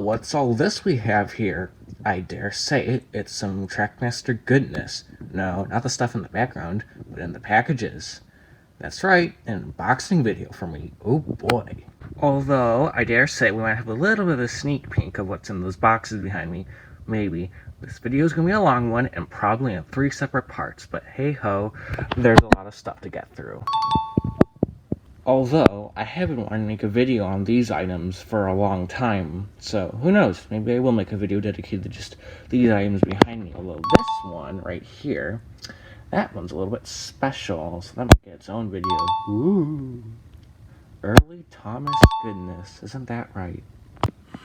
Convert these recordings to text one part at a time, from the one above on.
what's all this we have here? I dare say it's some Trackmaster goodness. No, not the stuff in the background, but in the packages. That's right, an unboxing video for me. Oh boy. Although, I dare say we might have a little bit of a sneak peek of what's in those boxes behind me. Maybe. This video is going to be a long one and probably in 3 separate parts, but hey ho, there's a lot of stuff to get through. Although, I have been wanting to make a video on these items for a long time, so who knows, maybe I will make a video dedicated to just these items behind me, although this one right here, that one's a little bit special, so that might get its own video. Ooh. Early Thomas goodness, isn't that right?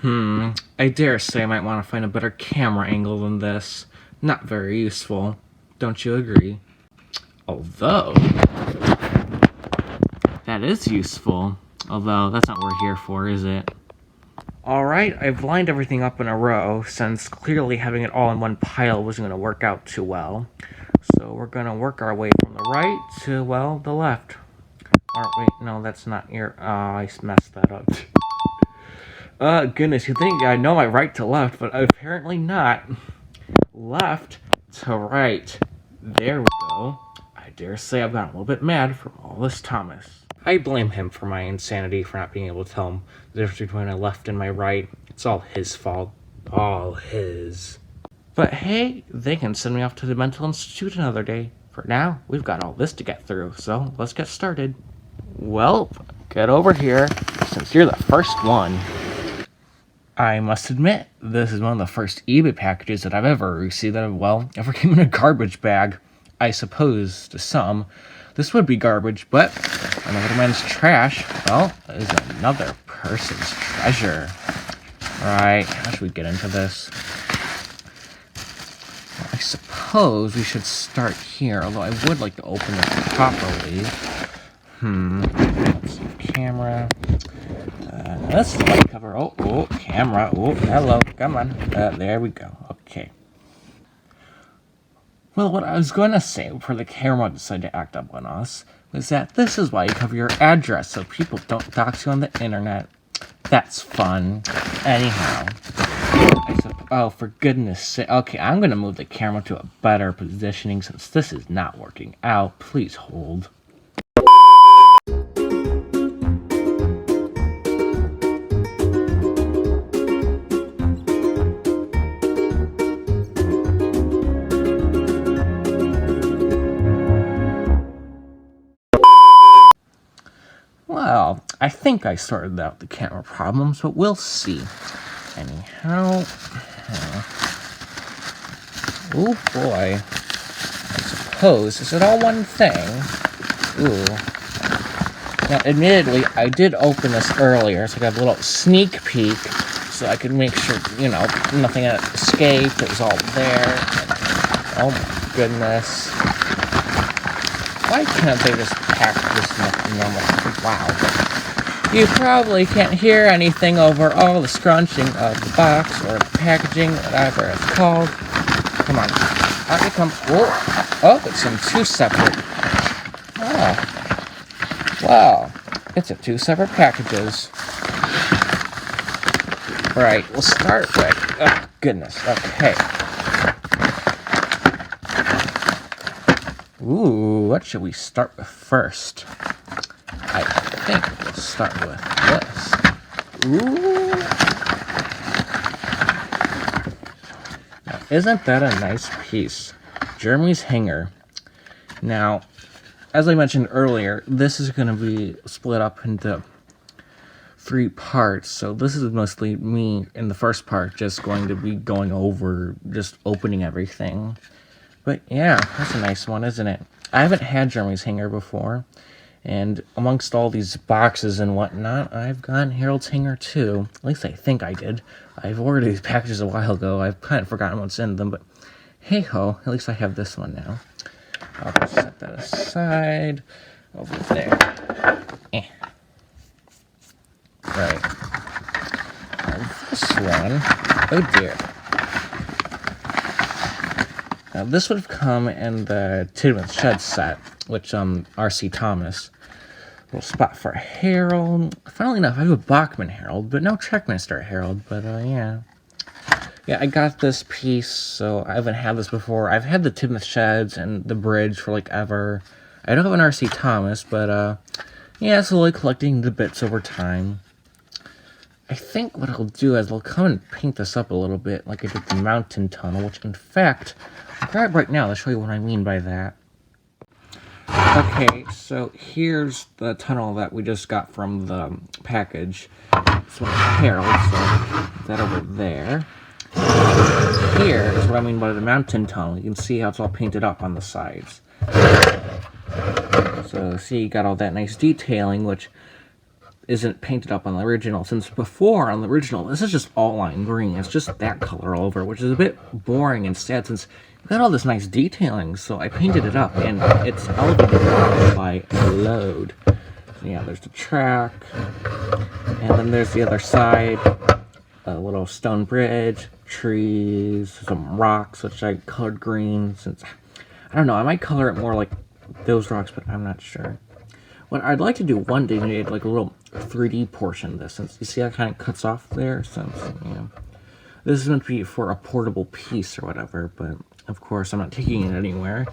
I dare say I might want to find a better camera angle than this. Not very useful, don't you agree? Although, that is useful. Although, that's not what we're here for, is it? Alright, I've lined everything up in a row, since clearly having it all in one pile wasn't going to work out too well. So we're going to work our way from the right to, well, the left. Or, wait, no, that's not your... Oh, I messed that up. Goodness, you think I know my right to left, but apparently not. Left to right. There we go. I dare say I've gotten a little bit mad from all this Thomas. I blame him for my insanity for not being able to tell him the difference between my left and my right. It's all his fault. All his. But hey, they can send me off to the mental institute another day. For now, we've got all this to get through, so let's get started. Well, get over here, since you're the first one. I must admit, this is one of the first eBay packages that I've ever received that, well, ever came in a garbage bag. I suppose, to some, this would be garbage, but another man's trash, well, is another person's treasure. Right, how should we get into this? Well, I suppose we should start here, although I would like to open this properly. Let's see, camera. This is the light cover. Oh, camera. Oh, hello. Come on. There we go. Okay. Well, what I was going to say before the camera decided to act up on us was that this is why you cover your address so people don't dox you on the internet. That's fun. Anyhow. Oh, for goodness sake. Okay, I'm going to move the camera to a better positioning since this is not working out. Please hold. Well, I think I sorted out the camera problems, but we'll see. Anyhow, oh boy, I suppose, is it all one thing? Ooh. Now, admittedly, I did open this earlier, so I got a little sneak peek, so I could make sure, you know, nothing had escaped, it was all there. Oh my goodness. Why can't they just pack this normal? Wow. You probably can't hear anything over all the scrunching of the box or the packaging, whatever it's called. Come on. Out you come. Oh, it's in 2 separate. Oh. Wow. It's in 2 separate packages. Right, we'll start with... Oh, goodness. Okay. Ooh, what should we start with first? I think we'll start with this. Ooh. Now, isn't that a nice piece? Jeremy's hanger. Now, as I mentioned earlier, this is going to be split up into 3 parts. So this is mostly me in the first part, just going to be going over, just opening everything. But yeah, that's a nice one, isn't it? I haven't had Jeremy's hanger before, and amongst all these boxes and whatnot, I've gotten Harold's hanger too. At least I think I did. I've ordered these packages a while ago. I've kind of forgotten what's in them, but hey ho, at least I have this one now. I'll just set that aside over there. Right. Now this one, oh dear. Now, this would have come in the Tidman's Shed set, which, R.C. Thomas. Little spot for a Herald. Funnily enough, I have a Bachmann Herald, but no Trackmaster Herald. But yeah. Yeah, I got this piece, so I haven't had this before. I've had the Timoth Sheds and the bridge for like ever. I don't have an RC Thomas, but yeah, slowly collecting the bits over time. I think what I'll do is I'll come and paint this up a little bit, like I did the mountain tunnel, which in fact, I'll grab right now to show you what I mean by that. Okay, so here's the tunnel that we just got from the package. It's one of the Herald, so that over there. Here is what I mean by the mountain tunnel. You can see how it's all painted up on the sides. So see, you got all that nice detailing, which isn't painted up on the original. Since before, on the original, this is just all lime green. It's just that color all over, which is a bit boring and sad since you got all this nice detailing. So I painted it up, and it's elevated by a load. So yeah, there's the track, and then there's the other side. A little stone bridge, trees, some rocks, which I colored green, since, I don't know, I might color it more like those rocks, but I'm not sure. What I'd like to do one day is like a little 3D portion of this, since you see how it kind of cuts off there, since, you know, this is meant to be for a portable piece or whatever, but of course I'm not taking it anywhere,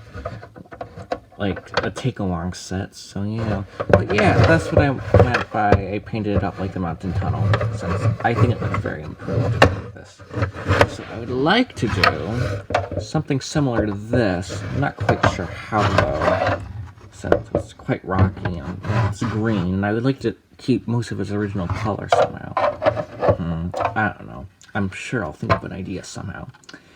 like a take-along set, so yeah. But yeah, that's what I meant by I painted it up like the mountain tunnel, since I think it looks very improved with this. So I would like to do something similar to this. I'm not quite sure how though, since it's quite rocky and it's green, and I would like to keep most of its original color somehow. I don't know. I'm sure I'll think of an idea somehow.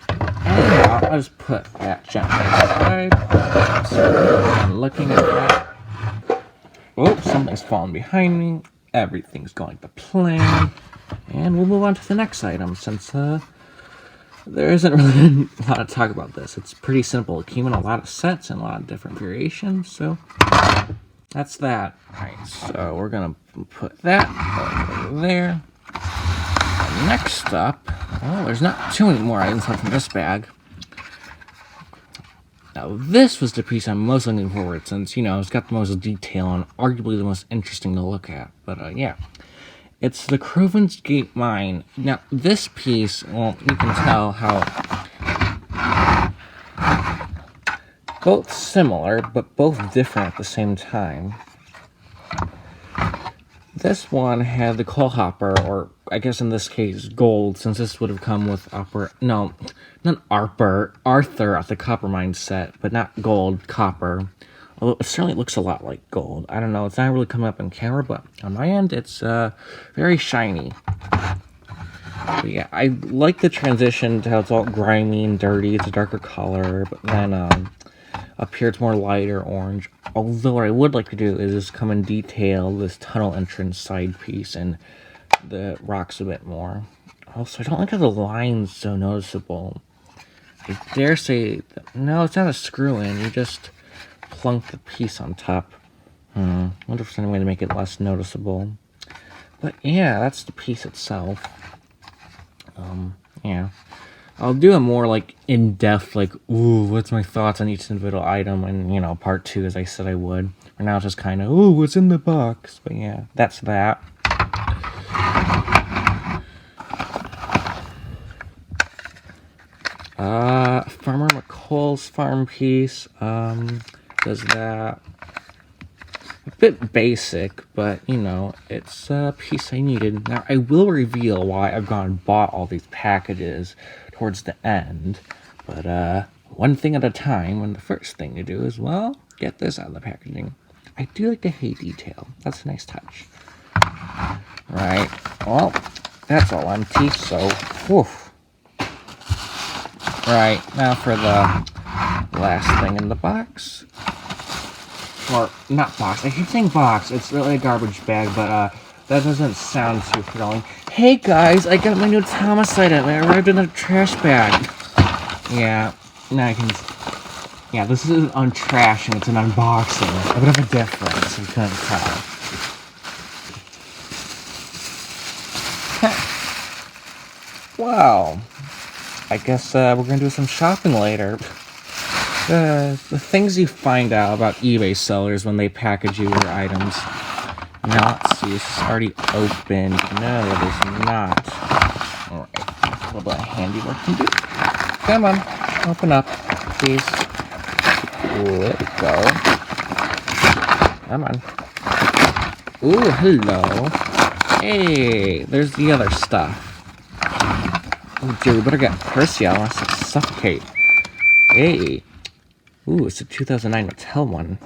Anyhow, I'll just put that gently aside. So I'm looking at that. Oh, something's falling behind me. Everything's going to plan. And we'll move on to the next item, since there isn't really a lot to talk about this. It's pretty simple. It came in a lot of sets and a lot of different variations, so that's that. Alright, so we're going to put that over there. Next up, well, there's not too many more items left in this bag. Now, this was the piece I'm most looking forward to, since, you know, it's got the most detail and arguably the most interesting to look at. But, yeah. It's the Croven's Gate Mine. Now, this piece, well, you can tell how both similar, but both different at the same time. This one had the coal hopper, or I guess in this case, gold, since this would have come with Arthur at the copper mine set, but not gold, copper. Although it certainly looks a lot like gold. I don't know, it's not really coming up in camera, but on my end, it's very shiny. But yeah, I like the transition to how it's all grimy and dirty. It's a darker color, but then up here it's more lighter orange. Although what I would like to do is just come and detail this tunnel entrance side piece and the rocks a bit more. Also, I don't like how the line's so noticeable. I dare say, no, it's not a screw-in. You just plunk the piece on top. Wonder if there's any way to make it less noticeable. But yeah, that's the piece itself. Yeah. I'll do a more, like, in-depth, like, ooh, what's my thoughts on each individual item, and, you know, part 2, as I said I would. For now, it's just kind of, ooh, what's in the box? But yeah, that's that. Farmer McColl's farm piece, does that. A bit basic, but, you know, it's a piece I needed. Now, I will reveal why I've gone and bought all these packages towards the end, but one thing at a time, and the first thing to do is, well, get this out of the packaging. I do like the hay detail. That's a nice touch. Right, well, that's all empty, so, whew. Right, now for the last thing in the box. Or, not box, I keep saying box, it's really a garbage bag, but that doesn't sound too thrilling. Hey guys, I got my new Thomas item, it arrived in a trash bag. Yeah, now I can, yeah, this isn't untrashing, it's an unboxing. A bit of a difference, you couldn't tell. Wow, I guess we're gonna do some shopping later. The things you find out about eBay sellers when they package you your items. Now, let's see, is this already opened? No, it is not. Alright, a little bit of handiwork can do. Come on, open up, please. Let it go. Come on. Ooh, hello. Hey, there's the other stuff. Oh dear, we better get Percy out, unless it suffocate. Hey. Ooh, it's a 2009 Mattel one.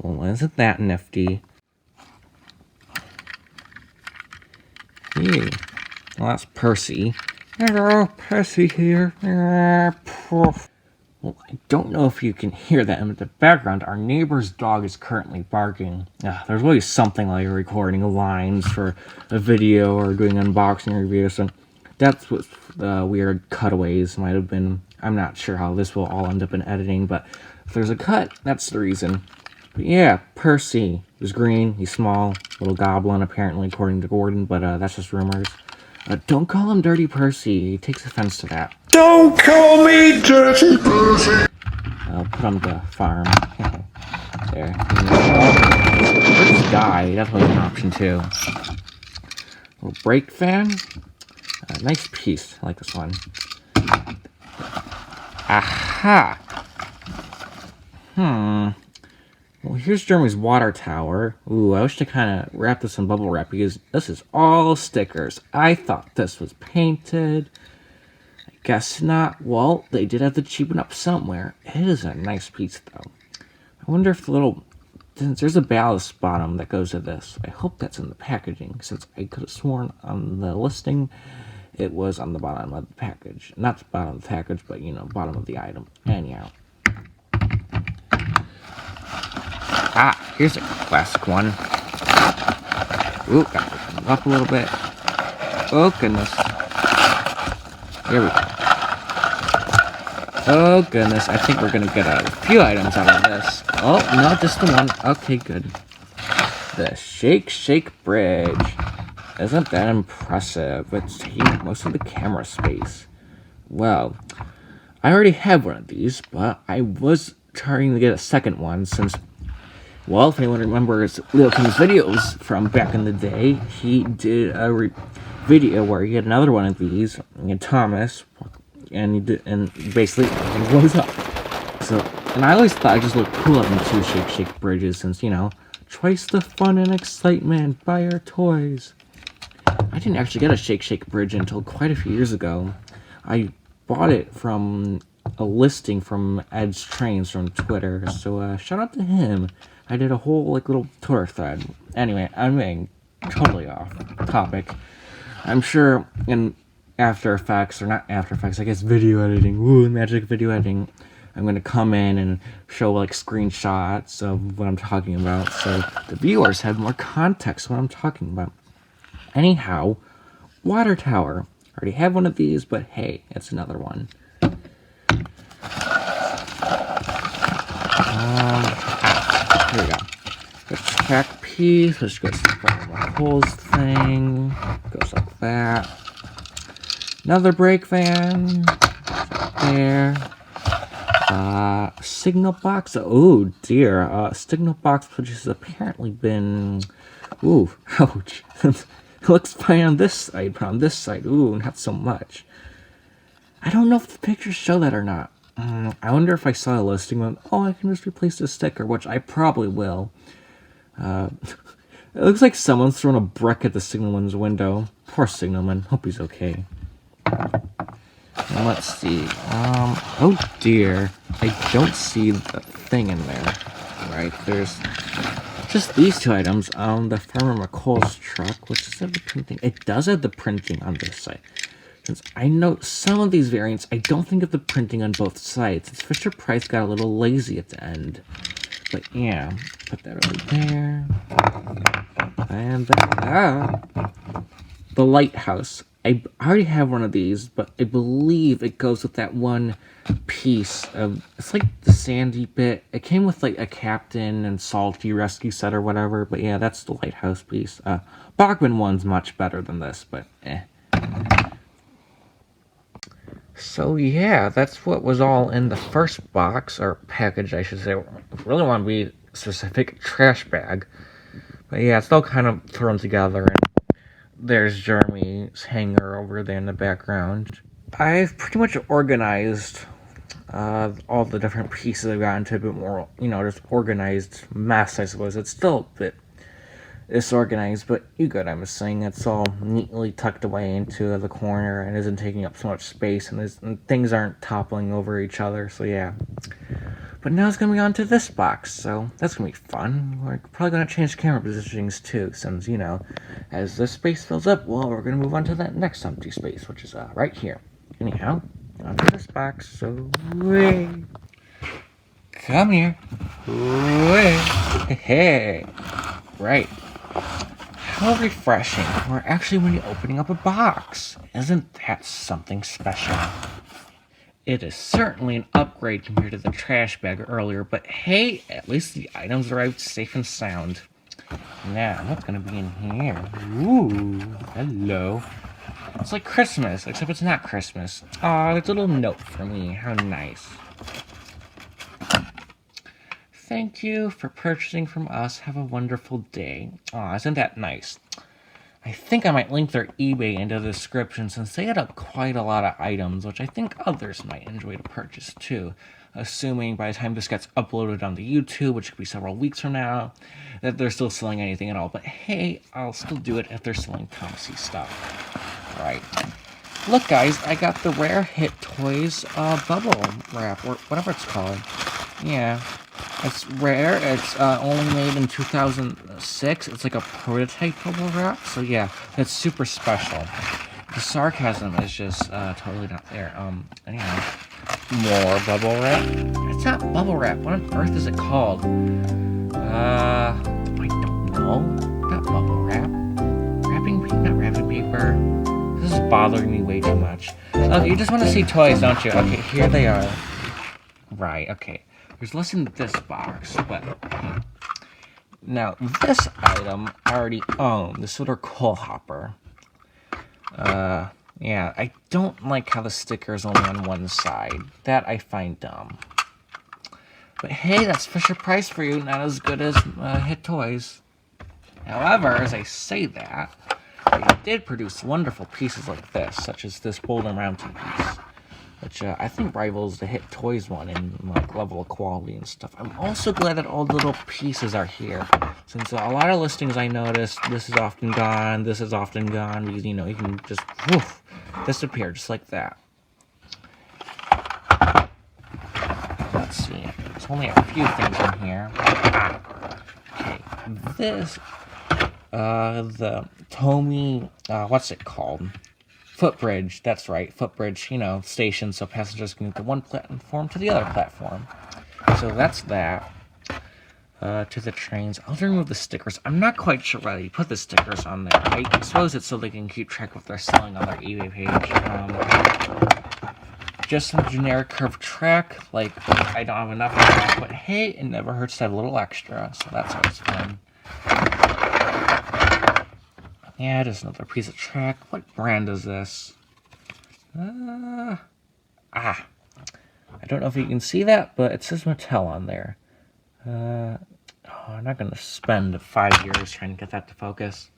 Well, isn't that nifty? Hey. Well, that's Percy. Hello, Percy here. Well, I don't know if you can hear that in the background. Our neighbor's dog is currently barking. There's always something like recording lines for a video or doing unboxing reviews. So that's what the weird cutaways might have been. I'm not sure how this will all end up in editing, but if there's a cut, that's the reason. But yeah, Percy. He's green, he's small, little goblin apparently, according to Gordon, but that's just rumors. Don't call him Dirty Percy. He takes offense to that. Don't call me Dirty Percy! I'll put him to farm. There. Let's die. That's an option too. Little brake fan. Nice piece. I like this one. Aha! Well, here's Jeremy's water tower. Ooh, I wish to kind of wrap this in bubble wrap because this is all stickers. I thought this was painted. I guess not. Well, they did have to cheapen up somewhere. It is a nice piece, though. I wonder if the little... There's a ballast bottom that goes to this. I hope that's in the packaging, since I could have sworn on the listing it was on the bottom of the package. Not the bottom of the package, but, you know, bottom of the item. Anyhow. Here's a classic one. Ooh, got to open it up a little bit. Oh, goodness. Here we go. Oh, goodness. I think we're going to get a few items out of this. Oh, no, just the one. Okay, good. The Shake Shake Bridge. Isn't that impressive? It's taking most of the camera space. Well, I already have one of these, but I was trying to get a second one since... Well, if anyone remembers LeoKimVideos from back in the day, he did a video where he had another one of these, and Thomas, and he did, and basically it blows up. So, and I always thought it just looked cool having two Shake Shake bridges, since, you know, twice the fun and excitement, buy our toys. I didn't actually get a Shake Shake bridge until quite a few years ago. I bought it from a listing from Ed's Trains from Twitter, so shout out to him. I did a whole, like, little Twitter thread. Anyway, I'm getting totally off topic. I'm sure in After Effects, or not After Effects, I guess video editing, woo, magic video editing, I'm going to come in and show, like, screenshots of what I'm talking about, so the viewers have more context of what I'm talking about. Anyhow, water tower. I already have one of these, but hey, it's another one. Here we go. The track piece, which goes to the holes thing. Goes like that. Another brake van. There. Signal box. Oh dear. Signal box, which has apparently been. Ooh, ouch. It looks fine on this side, but on this side, ooh, not so much. I don't know if the pictures show that or not. I wonder if I saw a listing of, oh, I can just replace the sticker, which I probably will. It looks like someone's thrown a brick at the signalman's window. Poor signalman. Hope he's okay. And let's see. Oh dear. I don't see the thing in there. Right, there's just these two items on the Farmer McColl's truck, which does have the printing. It does have the printing on this side. Since I know some of these variants, I don't think of the printing on both sides. Since Fisher-Price got a little lazy at the end. But yeah, put that over there. And then, the lighthouse. I already have one of these, but I believe it goes with that one piece of, it's like the sandy bit. It came with like a captain and salty rescue set or whatever, but yeah, that's the lighthouse piece. Bachman one's much better than this, but eh. So yeah, that's what was all in the first box, or package I should say. I really want to be specific, trash bag. But yeah, it's all kind of thrown together, and there's Jeremy's hanger over there in the background. I've pretty much organized all the different pieces. I've gotten to a bit more, just organized mess, I suppose. It's still a bit disorganized, but you get what I'm saying. It's all neatly tucked away into the corner and isn't taking up so much space, and things aren't toppling over each other, so yeah. But now it's going to be on to this box, so that's going to be fun. We're probably going to change camera positionings too, since, as this space fills up, well, we're going to move on to that next empty space, which is right here. Anyhow, onto this box, so come here. Hey, right. How refreshing. We're actually when you're opening up a box. Isn't that something special? It is certainly an upgrade compared to the trash bag earlier, but hey, at least the items arrived safe and sound. Now, what's gonna be in here? Ooh, hello. It's like Christmas, except it's not Christmas. Aw, it's a little note for me. How nice. Thank you for purchasing from us. Have a wonderful day. Aw, isn't that nice? I think I might link their eBay into the description since they had quite a lot of items, which I think others might enjoy to purchase too. Assuming by the time this gets uploaded onto YouTube, which could be several weeks from now, that they're still selling anything at all. But hey, I'll still do it if they're selling Thomasy stuff. Alright. Look guys, I got the Rare Hit Toys bubble wrap, or whatever it's called. Yeah. It's rare. It's only made in 2006. It's like a prototype bubble wrap. So yeah, it's super special. The sarcasm is just totally not there. Anyhow, more bubble wrap. It's not bubble wrap. What on earth is it called? I don't know. Not bubble wrap. Not wrapping paper. This is bothering me way too much. Okay, you just want to see toys, don't you? Okay, here they are. Right. Okay. There's less in this box, but now this item I already own, this little coal hopper. Yeah, I don't like how the sticker is only on one side. That I find dumb. But hey, that's Fisher Price for you, not as good as Hit Toys. However, as I say that, they did produce wonderful pieces like this, such as this Boulder Mountain piece, which I think rivals the Hit Toys one in like level of quality and stuff. I'm also glad that all the little pieces are here, since a lot of listings I noticed, this is often gone, this is often gone, because you can just woof, disappear just like that. Let's see, there's only a few things in here. Okay, this, the Tomy, what's it called? Footbridge, that's right, footbridge, station, so passengers can get from one platform to the other platform. So that's that. To the trains. I'll remove the stickers. I'm not quite sure why you put the stickers on there. I suppose it's so they can keep track of what they're selling on their eBay page. Just some generic curved track, like, I don't have enough of that, but hey, it never hurts to have a little extra, so that's always fun. Yeah, just another piece of track. What brand is this? I don't know if you can see that, but it says Mattel on there. I'm not going to spend 5 years trying to get that to focus.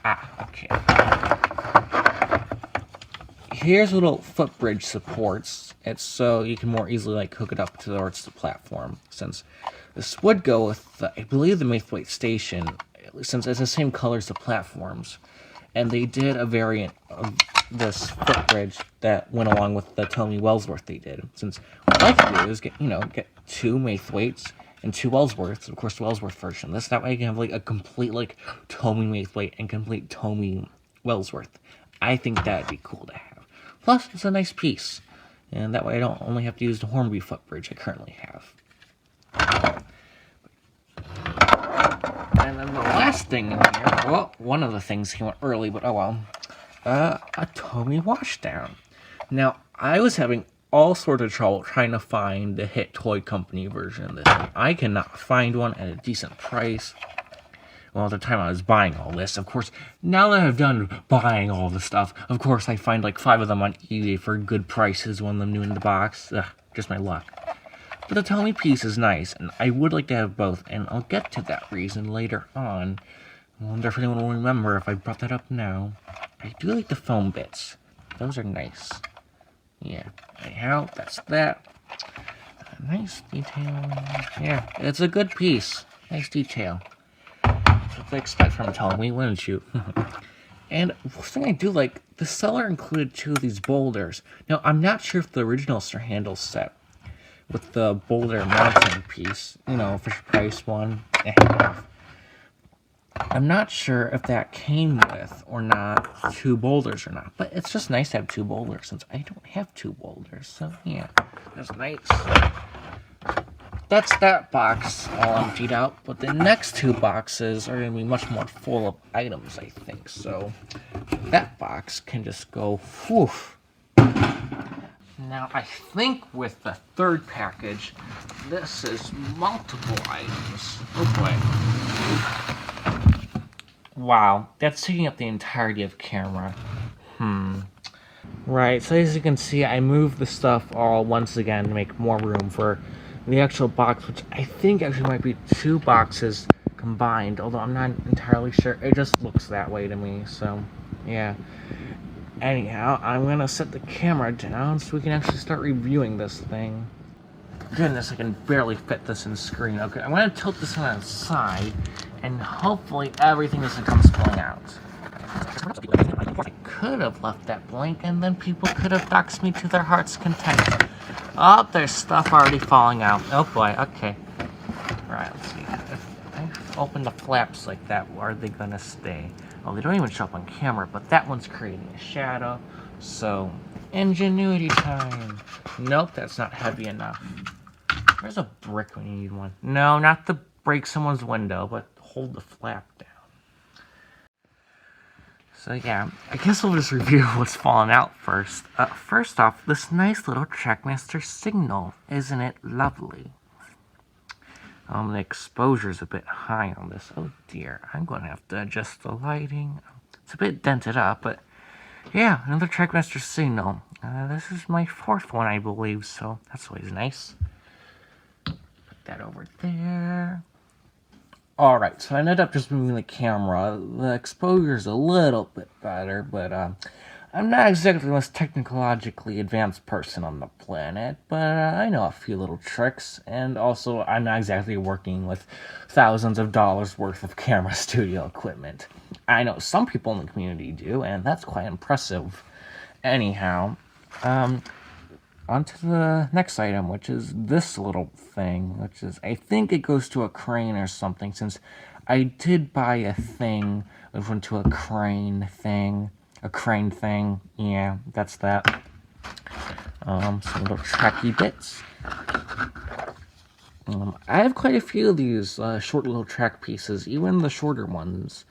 Okay. Here's little footbridge supports. It's so you can more easily hook it up towards the platform, since this would go with, I believe, the Maithwaite station, since it's the same color as the platforms. And they did a variant of this footbridge that went along with the Tomy Wellsworth they did. Since what I like to do is get 2 Maithwaites and 2 Wellsworths, of course the Wellsworth version. That way you can have a complete Tomy Maithwaite and complete Tomy Wellsworth. I think that'd be cool to have. Plus, it's a nice piece. And that way I don't only have to use the Hornby footbridge I currently have. And then the last thing in here, well, one of the things came out early, but oh well. A Tomy washdown. Now, I was having all sorts of trouble trying to find the Hit Toy Company version of this. I cannot find one at a decent price. Well, at the time I was buying all this, of course, now that I've done buying all the stuff, of course I find 5 of them on eBay for good prices, one of them new in the box. Ugh, just my luck. But the Tommy piece is nice, and I would like to have both, and I'll get to that reason later on. I wonder if anyone will remember if I brought that up now. I do like the foam bits. Those are nice. Yeah. Anyhow, that's that. Nice detail. Yeah, it's a good piece. Nice detail. That's what I expect from Tommy, wouldn't you? And one thing I do like, the seller included 2 of these boulders. Now, I'm not sure if the original Sir Handle set with the boulder mounting piece, you know, Fisher Price one, I'm not sure if that came with or not 2 boulders or not, but it's just nice to have 2 boulders since I don't have 2 boulders, so yeah, that's nice. That's that box all emptied out, but the next 2 boxes are going to be much more full of items, I think, so that box can just go whew. Now, I think with the 3rd package, this is multiple items. Oh boy. Wow, that's taking up the entirety of camera. Right, so as you can see, I moved the stuff all once again to make more room for the actual box, which I think actually might be 2 boxes combined, although I'm not entirely sure. It just looks that way to me, so yeah. Anyhow, I'm gonna set the camera down so we can actually start reviewing this thing. Goodness, I can barely fit this in the screen. Okay, I'm gonna tilt this on its side, and hopefully everything doesn't come spilling out. I could have left that blank, and then people could have doxed me to their heart's content. Oh, there's stuff already falling out. Oh boy, okay. Right, let's see. If I open the flaps like that, where are they gonna stay? Well, they don't even show up on camera, but that one's creating a shadow. So, ingenuity time. Nope, that's not heavy enough. Where's a brick when you need one? No, not to break someone's window, but hold the flap down. So yeah, I guess we'll just review what's fallen out first. First off, this nice little Trackmaster signal. Isn't it lovely? The exposure's a bit high on this. Oh dear, I'm going to have to adjust the lighting. It's a bit dented up, but yeah, another Trackmaster signal. This is my 4th one, I believe, so that's always nice. Put that over there. Alright, so I ended up just moving the camera. The exposure's a little bit better, but I'm not exactly the most technologically advanced person on the planet, but I know a few little tricks, and also I'm not exactly working with thousands of dollars worth of camera studio equipment. I know some people in the community do, and that's quite impressive. Anyhow, on to the next item, which is this little thing, which is, I think it goes to a crane or something, since I did buy a thing that went to a crane thing. A crane thing, yeah, that's that. Some little tracky bits. I have quite a few of these short little track pieces, even the shorter ones.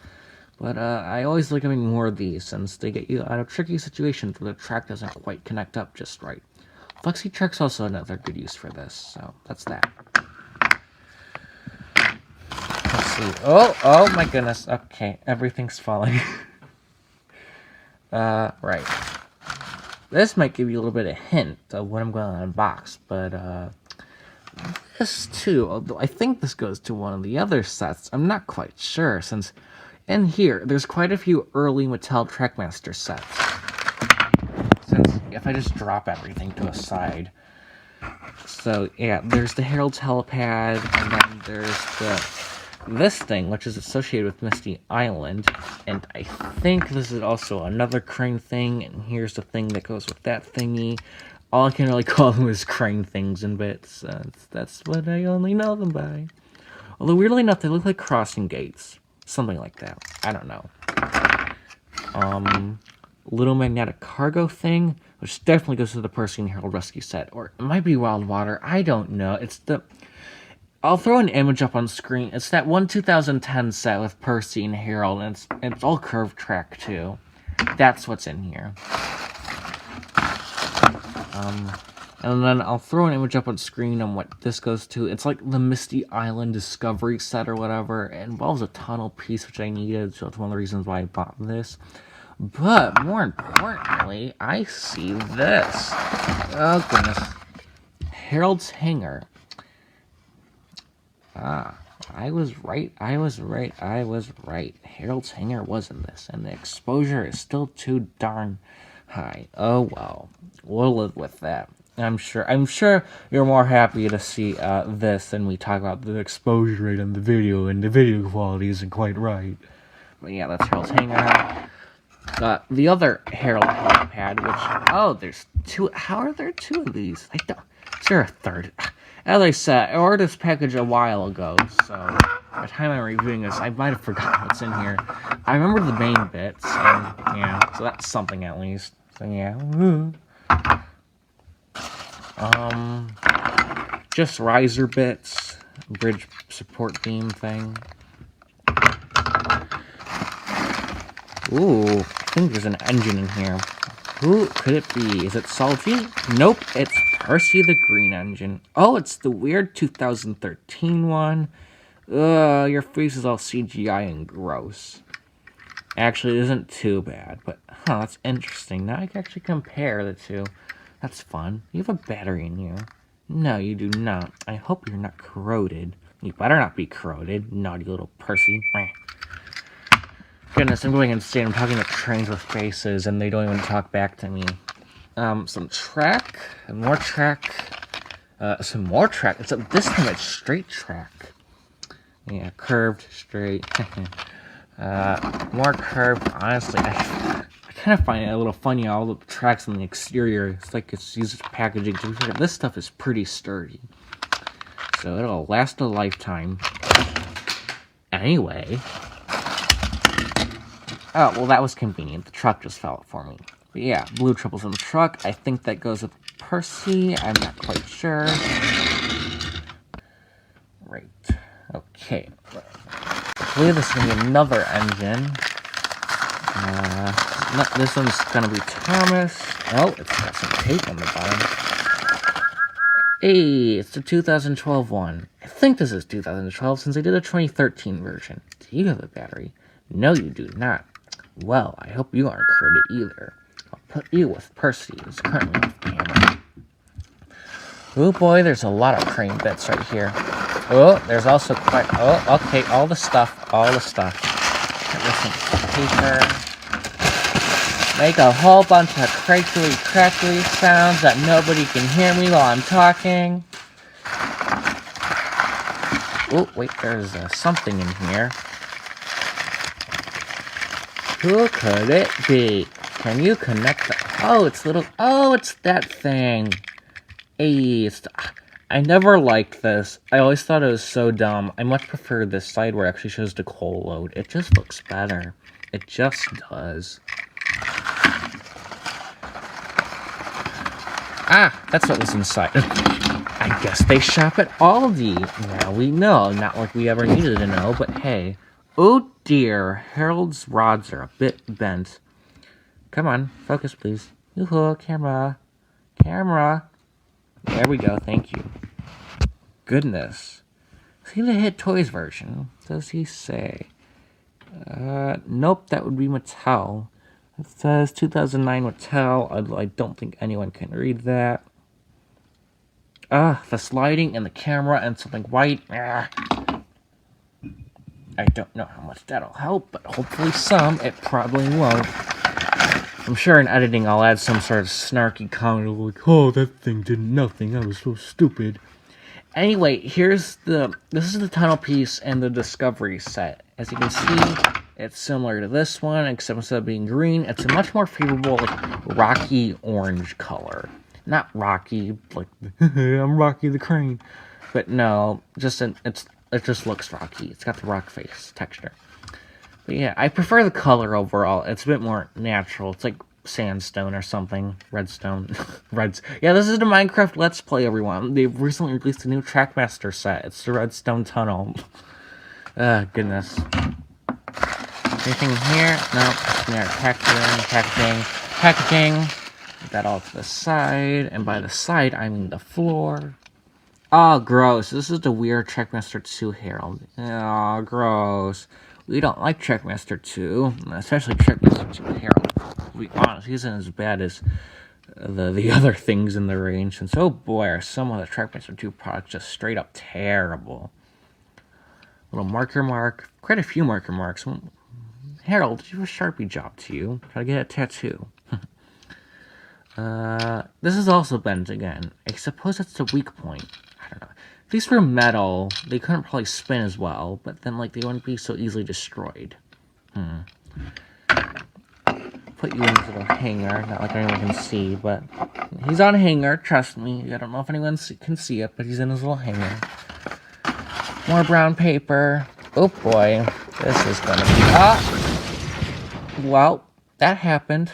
But I always like having more of these, since they get you out of tricky situations where the track doesn't quite connect up just right. Flexi track's also another good use for this, so that's that. Let's see. Oh my goodness. Okay, everything's falling. Right. This might give you a little bit of hint of what I'm going to unbox, but, this too, although I think this goes to one of the other sets, I'm not quite sure, since in here, there's quite a few early Mattel Trackmaster sets. Since, if I just drop everything to a side. So, yeah, there's the Herald's Helipad, and then there's this thing, which is associated with Misty Island, and I think this is also another crane thing, and here's the thing that goes with that thingy. All I can really call them is crane things and bits. That's what I only know them by. Although, weirdly enough, they look like crossing gates. Something like that. I don't know. Little magnetic cargo thing, which definitely goes to the Percy and Herald Rescue set. Or it might be Wild Water. I don't know. It's the... I'll throw an image up on screen. It's that one 2010 set with Percy and Harold, and it's all curved track too. That's what's in here. And then I'll throw an image up on screen on what this goes to. It's like the Misty Island Discovery set or whatever. It involves a tunnel piece, which I needed, so it's one of the reasons why I bought this. But more importantly, I see this. Oh goodness. Harold's Hangar. I was right. Harold's hanger was in this, and the exposure is still too darn high. Oh well, we'll live with that. I'm sure you're more happy to see this than we talk about the exposure rate on the video, and the video quality isn't quite right. But yeah, that's Harold's hanger. The other Harold pad, which there's two. How are there two of these? Is there a third? As I said, I ordered this package a while ago, so by the time I'm reviewing this, I might have forgotten what's in here. I remember the main bits, and yeah, so that's something at least. So yeah. Just riser bits, bridge support beam thing. Ooh, I think there's an engine in here. Who could it be? Is it Salty? Nope, it's Percy the Green Engine. Oh, it's the weird 2013 one. Ugh, your face is all CGI and gross. Actually, it isn't too bad, but that's interesting. Now I can actually compare the two. That's fun. You have a battery in you. No, you do not. I hope you're not corroded. You better not be corroded, naughty little Percy. Goodness, I'm going insane. I'm talking to trains with faces, and they don't even talk back to me. Some track, and more track, some more track. This time it's straight track. Yeah, curved, straight. More curved. Honestly, I kind of find it a little funny, all the tracks on the exterior. It's like it's used as packaging. This stuff is pretty sturdy, so it'll last a lifetime. Anyway. Oh, well, that was convenient. The truck just fell for me. But yeah, blue triples in the truck. I think that goes with Percy. I'm not quite sure. Right. Okay. I believe this is going to be another engine. This one's going to be Thomas. Oh, it's got some tape on the bottom. Hey, it's the 2012 one. I think this is 2012 since I did a 2013 version. Do you have a battery? No, you do not. Well, I hope you aren't corroded either. I'll put you with Percy, who's currently off camera. Oh boy, there's a lot of crane bits right here. Oh, there's also quite... Oh, okay, all the stuff. Get this some paper. Make a whole bunch of crackly sounds that nobody can hear me while I'm talking. Oh, wait, there's something in here. Who could it be? Can you connect the... it's that thing. Hey, I never liked this. I always thought it was so dumb. I much prefer this side where it actually shows the coal load. It just looks better. It just does. That's what was inside. I guess they shop at Aldi. Now we know. Not like we ever needed to know, but hey. Oh dear, Harold's rods are a bit bent. Come on, focus please. Yoo-hoo, camera. There we go, thank you. Goodness. See the Hit Toys version? Does he say? Nope, that would be Mattel. It says 2009 Mattel. I don't think anyone can read that. The sliding and the camera and something white. I don't know how much that'll help, but hopefully some. It probably won't. I'm sure in editing I'll add some sort of snarky comment like, oh, that thing did nothing, that was so stupid. Anyway, this is the tunnel piece and the Discovery set. As you can see, it's similar to this one, except instead of being green, it's a much more favorable, rocky orange color. Not rocky, like, I'm Rocky the Crane. But no, it just looks rocky. It's got the rock face texture. But yeah, I prefer the color overall. It's a bit more natural. It's like sandstone or something. Redstone. Yeah, this is the Minecraft Let's Play, everyone. They've recently released a new Trackmaster set. It's the Redstone Tunnel. Goodness. Anything in here? No. Packaging. Put that all to the side. And by the side, I mean the floor. Oh, gross. This is the weird Trackmaster 2 Harold. Oh, gross. We don't like Trackmaster 2, especially Trackmaster 2 Harold. To be honest, he isn't as bad as the other things in the range. And so, boy, are some of the Trackmaster 2 products just straight up terrible. Little marker mark. Quite a few marker marks. Harold, did you have a Sharpie job to you? Gotta get a tattoo. This is also bent again. I suppose that's the weak point. I don't know. If these were metal, they couldn't probably spin as well, but then, like, they wouldn't be so easily destroyed. Put you in this little hanger. Not like anyone can see, but he's on a hanger, trust me. I don't know if anyone can see it, but he's in his little hanger. More brown paper. Oh boy. This is gonna be... Well, that happened.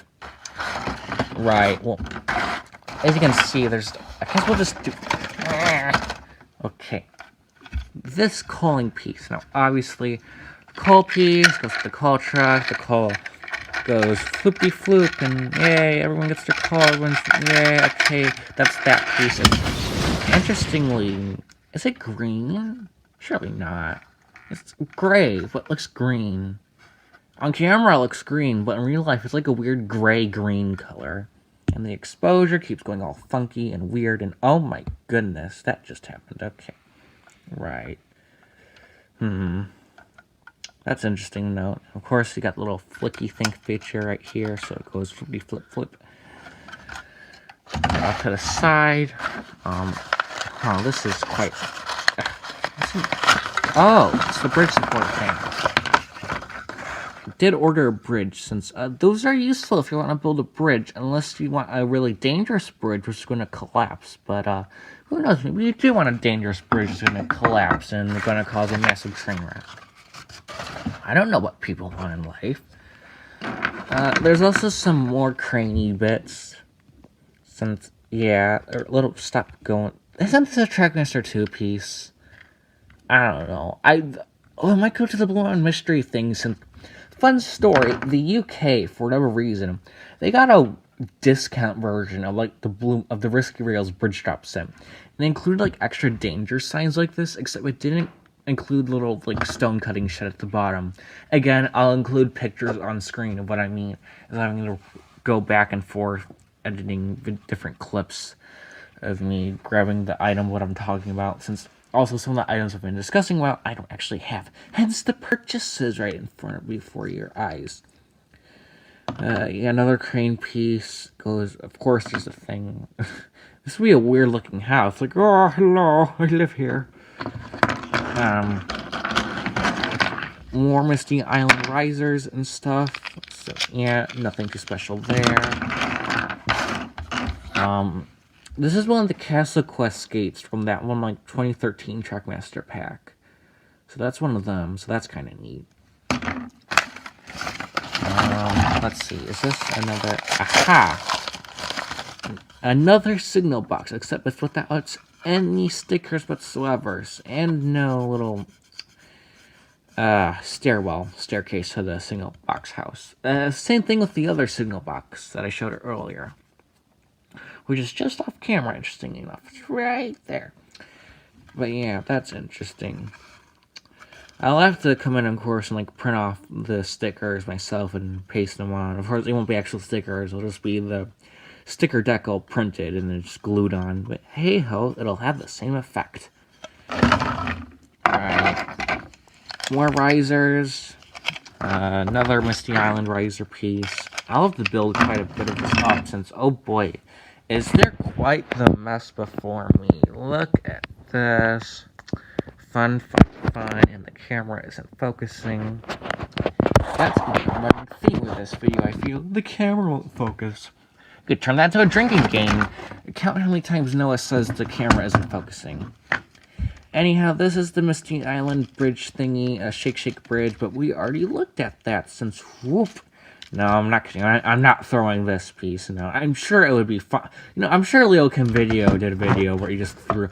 Right, well, as you can see, there's... I guess we'll just do... Okay. This coaling piece. Now, obviously, the coal piece goes to the coal truck. The coal goes floopy-floop, and yay, everyone gets their coal. Everyone's... Yay, okay, that's that piece. And interestingly, is it green? Surely not. It's gray, but looks green. On camera, it looks green, but in real life, it's like a weird gray-green color. And the exposure keeps going all funky and weird, and oh my goodness, that just happened. Okay. Right. That's interesting to note. Of course, you got the little flicky think feature right here, so it goes flippy flip flip. Off to the side. Oh, this is quite... Oh, it's the bridge support thing. Did order a bridge, since those are useful if you want to build a bridge, unless you want a really dangerous bridge which is going to collapse. But who knows, maybe you do want a dangerous bridge that's going to collapse and going to cause a massive train wreck. I don't know what people want in life. There's also some more craney bits, since, yeah, a little... Stop going. Isn't this a Trackmaster 2 piece? I don't know. I might go to the Blue and Mystery thing, since... Fun story, the UK, for whatever reason, they got a discount version of, like, the Risky Rails bridge drop set. And they included, like, extra danger signs like this, except it didn't include little, like, stone cutting shit at the bottom. Again, I'll include pictures on screen of what I mean, as I'm going to go back and forth editing different clips of me grabbing the item, what I'm talking about, since... Also, some of the items I've been discussing, well, I don't actually have. Hence the purchases right in front of me before your eyes. Yeah, another crane piece goes... Of course, there's a thing. This would be a weird-looking house. Like, oh, hello, I live here. More Misty Island risers and stuff. So, yeah, nothing too special there. This is one of the Castle Quest skates from that one, like, 2013 Trackmaster pack. So that's one of them, so that's kind of neat. Let's see, is this another... Aha! Another signal box, except it's without any stickers whatsoever. And no little... staircase to the signal box house. Same thing with the other signal box that I showed earlier, which is just off camera, interesting enough. It's right there. But yeah, that's interesting. I'll have to come in, of course, and, like, print off the stickers myself and paste them on. Of course, they won't be actual stickers. It'll just be the sticker decal printed and then just glued on. But hey-ho, it'll have the same effect. Alright. More risers. Another Misty Island riser piece. I'll have to build quite a bit of this up since, oh boy, is there quite the mess before me. Look at this. Fun, and the camera isn't focusing. That's going to be a running theme with this video, I feel. The camera won't focus. You could turn that into a drinking game. Count how many times Noah says the camera isn't focusing. Anyhow, this is the Misty Island bridge thingy, a shake bridge, but we already looked at that since, whoop. No, I'm not kidding. I'm not throwing this piece. No, I'm sure it would be fun. You know, I'm sure LeoKimVideo did a video where he just threw...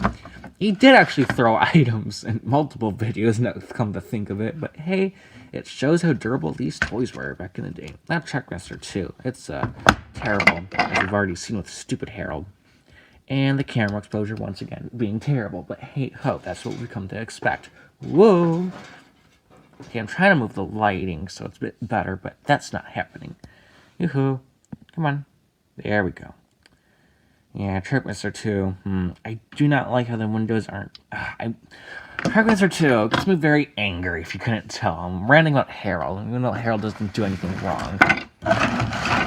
He did actually throw items in multiple videos, now come to think of it. But hey, it shows how durable these toys were back in the day. Not Trackmaster 2. It's terrible, as we've already seen with stupid Harold. And the camera exposure, once again, being terrible. But hey ho, that's what we come to expect. Whoa! Okay, I'm trying to move the lighting so it's a bit better, but that's not happening. Yoo-hoo. Come on. There we go. Yeah, Trackmaster 2. I do not like how the windows aren't... Trackmaster 2 gets me very angry, if you couldn't tell. I'm ranting about Harold, even though Harold doesn't do anything wrong.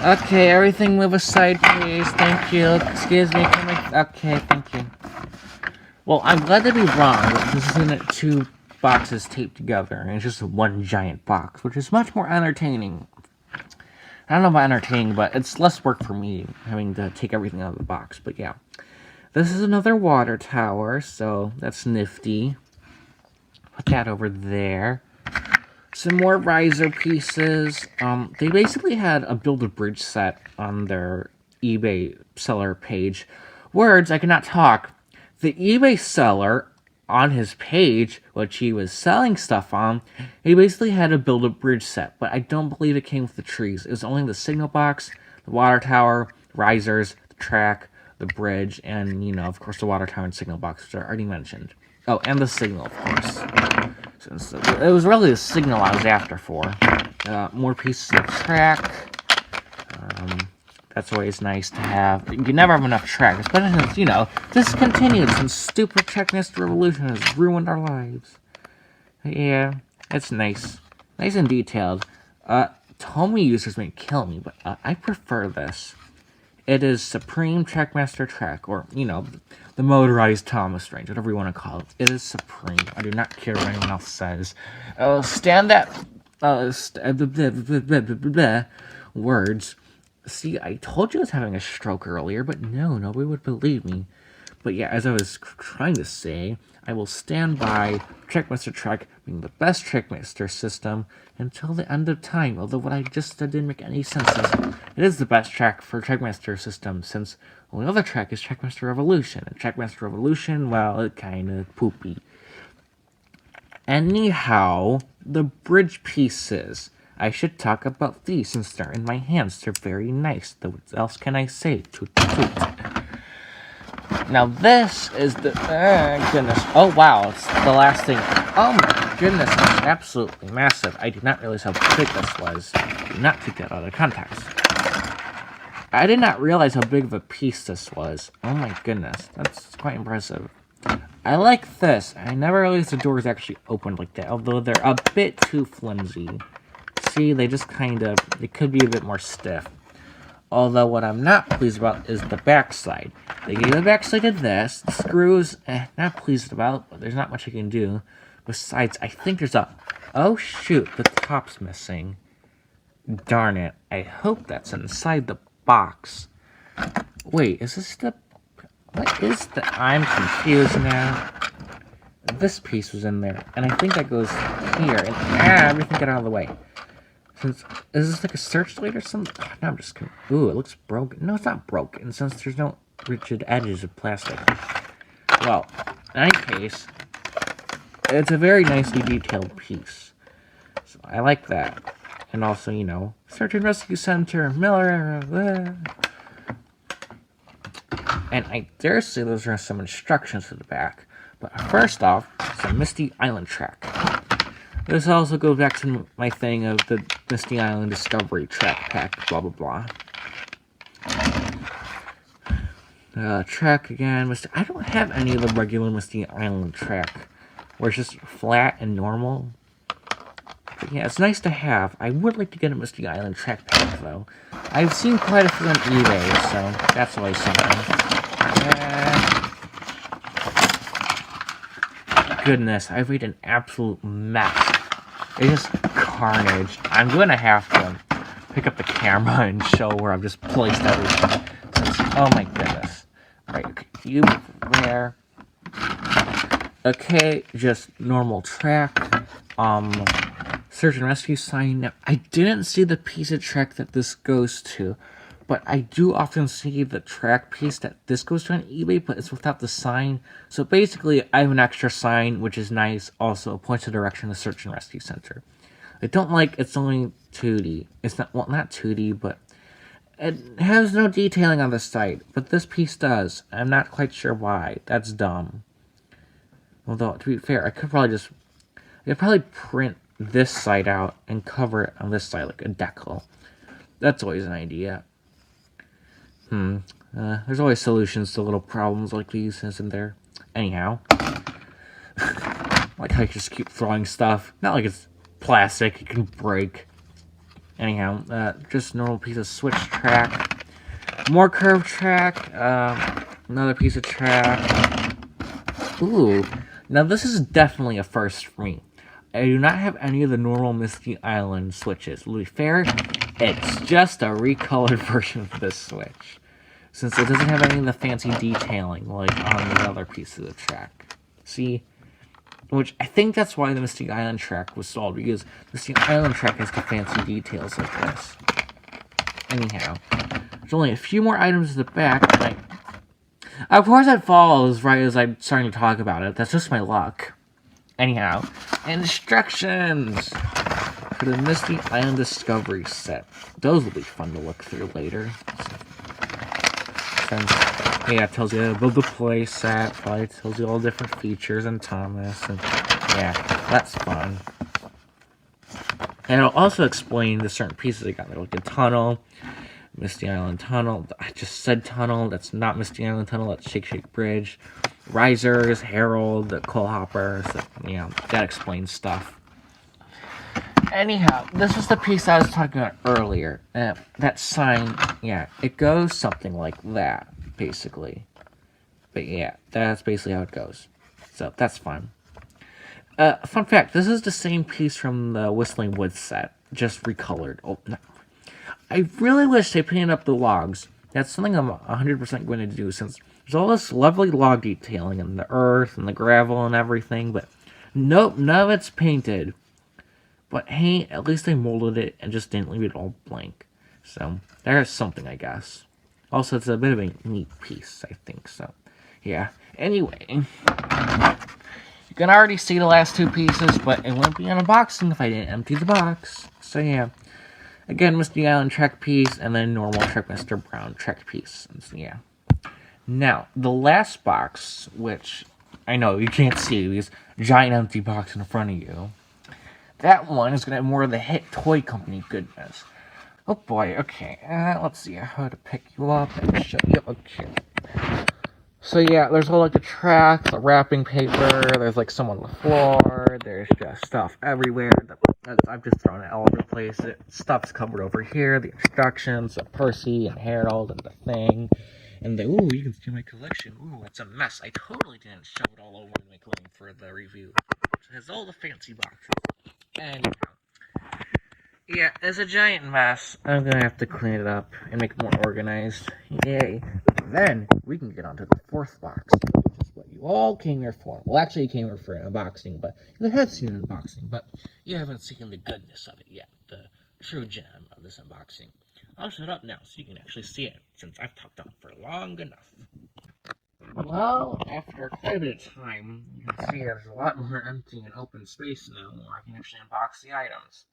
Okay, everything move aside, please. Thank you. Excuse me. Okay, thank you. Well, I'm glad to be wrong, but this isn't two boxes taped together, and it's just one giant box, which is much more entertaining. I don't know about entertaining, but it's less work for me having to take everything out of the box. But yeah, this is another water tower, so that's nifty. Put that over there. Some more riser pieces. They basically had a Build-A-Bridge set on their eBay seller page. Words, I cannot talk. The eBay seller, on his page, which he was selling stuff on, he basically had a Build-A-Bridge set, but I don't believe it came with the trees. It was only the signal box, the water tower, risers, the track, the bridge, and, you know, of course, the water tower and signal box, which I already mentioned. Oh, and the signal, of course. Since it was really the signal I was after for. More pieces of track. That's always nice to have. You never have enough track, especially since, you know, discontinued since stupid Trackmaster Revolution has ruined our lives. Yeah, it's nice. Nice and detailed. Tomy users may kill me, but I prefer this. It is Supreme Trackmaster Track, or, you know, the motorized Thomas range, whatever you want to call it. It is Supreme. I do not care what anyone else says. Stand that... words. See, I told you I was having a stroke earlier, but no, nobody would believe me. But yeah, as I was trying to say, I will stand by Trackmaster Track being the best Trackmaster system until the end of time. Although what I just said didn't make any sense. It is the best track for Trackmaster system, since the only other track is Trackmaster Revolution. And Trackmaster Revolution, well, it kinda poopy. Anyhow, the bridge pieces. I should talk about these since they're in my hands. They're very nice. What else can I say? Toot toot. Now this is the... goodness. Oh, wow. It's the last thing. Oh, my goodness. It's absolutely massive. I did not realize how big this was. Do not take that out of context. I did not realize how big of a piece this was. Oh, my goodness. That's quite impressive. I like this. I never realized the doors actually opened like that, although they're a bit too flimsy. See, they just kind of... They could be a bit more stiff. Although what I'm not pleased about is the backside. They gave the backside to this. The screws, not pleased about, but there's not much I can do. Besides, I think there's a... Oh, shoot, the top's missing. Darn it. I hope that's inside the box. Wait, is this the... What is the... I'm confused now. This piece was in there, and I think that goes here. And, everything got out of the way. Is this like a searchlight or something? Oh, no, I'm just... Ooh, it looks broken. No, it's not broken, since there's no rigid edges of plastic. Well, in any case, it's a very nicely detailed piece. So I like that. And also, you know, Search and Rescue Center, Miller... And I dare say those are some instructions to the back. But first off, it's a Misty Island track. This also goes back to my thing of the Misty Island Discovery track pack, blah, blah, blah. Track again. I don't have any of the regular Misty Island track, where it's just flat and normal. But yeah, it's nice to have. I would like to get a Misty Island track pack, though. I've seen quite a few on eBay, so that's always something. Goodness, I've made an absolute mess. It's just carnage. I'm going to have to pick up the camera and show where I've just placed everything. Oh my goodness. Right, okay, you there. Okay, just normal track. Search and rescue sign. Now, I didn't see the piece of track that this goes to, but I do often see the track piece that this goes to on eBay, but it's without the sign. So basically, I have an extra sign, which is nice. Also, points the direction to Search and Rescue Center. I don't like it's only 2D. It's not, well, not 2D, but it has no detailing on the site. But this piece does. I'm not quite sure why. That's dumb. Although, to be fair, I could probably print this side out and cover it on this side like a decal. That's always an idea. There's always solutions to little problems like these, isn't there? Anyhow. Like I just keep throwing stuff. Not like it's plastic, it can break. Anyhow, just normal piece of switch track. More curved track. Another piece of track. Ooh. Now this is definitely a first for me. I do not have any of the normal Misty Island switches. To be fair, it's just a recolored version of this switch, since it doesn't have any of the fancy detailing like on the other pieces of track. See? Which, I think that's why the Misty Island track was sold, because Misty Island track has the fancy details like this. Anyhow, there's only a few more items at the back. Of course it falls right as I'm starting to talk about it. That's just my luck. Anyhow, instructions for the Misty Island Discovery set. Those will be fun to look through later. Yeah, it tells you about the playset, probably tells you all the different features and Thomas, and yeah, that's fun. And it'll also explain the certain pieces they got. Like a tunnel, Misty Island Tunnel. I just said tunnel, that's not Misty Island Tunnel, that's Shake Shake Bridge. Risers, Herald, the coal hoppers, you know, that explains stuff. Anyhow, this was the piece I was talking about earlier. That sign, yeah, it goes something like that, basically. But yeah, that's basically how it goes. So, that's fun. Fun fact, this is the same piece from the Whistling Woods set, just recolored. Oh, no. I really wish they painted up the logs. That's something I'm 100% going to do, since there's all this lovely log detailing and the earth and the gravel and everything, but nope, none of it's painted. But hey, at least they molded it and just didn't leave it all blank. So, there's something, I guess. Also, it's a bit of a neat piece, I think, so. Yeah. Anyway, you can already see the last two pieces, but it wouldn't be an unboxing if I didn't empty the box. So, yeah. Again, Misty Island track piece, and then normal Trackmaster Brown track piece. So, yeah. Now, the last box, which I know you can't see, because giant empty box in front of you. That one is going to have more of the Hit Toy Company goodness. Oh boy, okay. Let's see how to pick you up and show you. Okay. So yeah, there's all like the tracks, the wrapping paper, there's like some on the floor, there's just stuff everywhere. I've just thrown it all over the place. Stuff's covered over here, the instructions, the Percy and Harold and the thing. And the, ooh, you can see my collection. Ooh, it's a mess. I totally didn't show it all over in my clothing for the review. It has all the fancy boxes. And yeah, it's a giant mess. I'm gonna have to clean it up and make it more organized. Yay. Then we can get on to the fourth box, which is what you all came here for. Well, actually, you came here for an unboxing, but you have seen an unboxing, but you haven't seen the goodness of it yet. The true gem of this unboxing. I'll shut up now so you can actually see it, since I've talked on for long enough. Well, after quite a bit of time, you can see there's a lot more empty and open space now where I can actually unbox the items.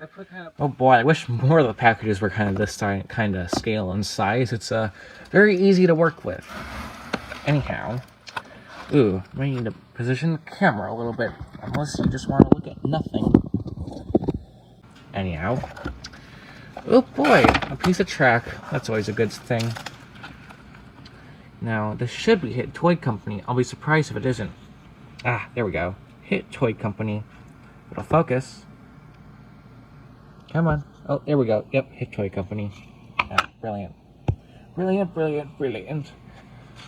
I put kind of... Oh boy, I wish more of the packages were kind of this kind of scale and size. It's very easy to work with. Anyhow, ooh, I need to position the camera a little bit, unless you just want to look at nothing. Anyhow, oh boy, a piece of track. That's always a good thing. Now, this should be Hit Toy Company. I'll be surprised if it isn't. Ah, there we go. Hit Toy Company. It'll focus. Come on. Oh, there we go. Yep, Hit Toy Company. Ah, brilliant. Brilliant, brilliant, brilliant.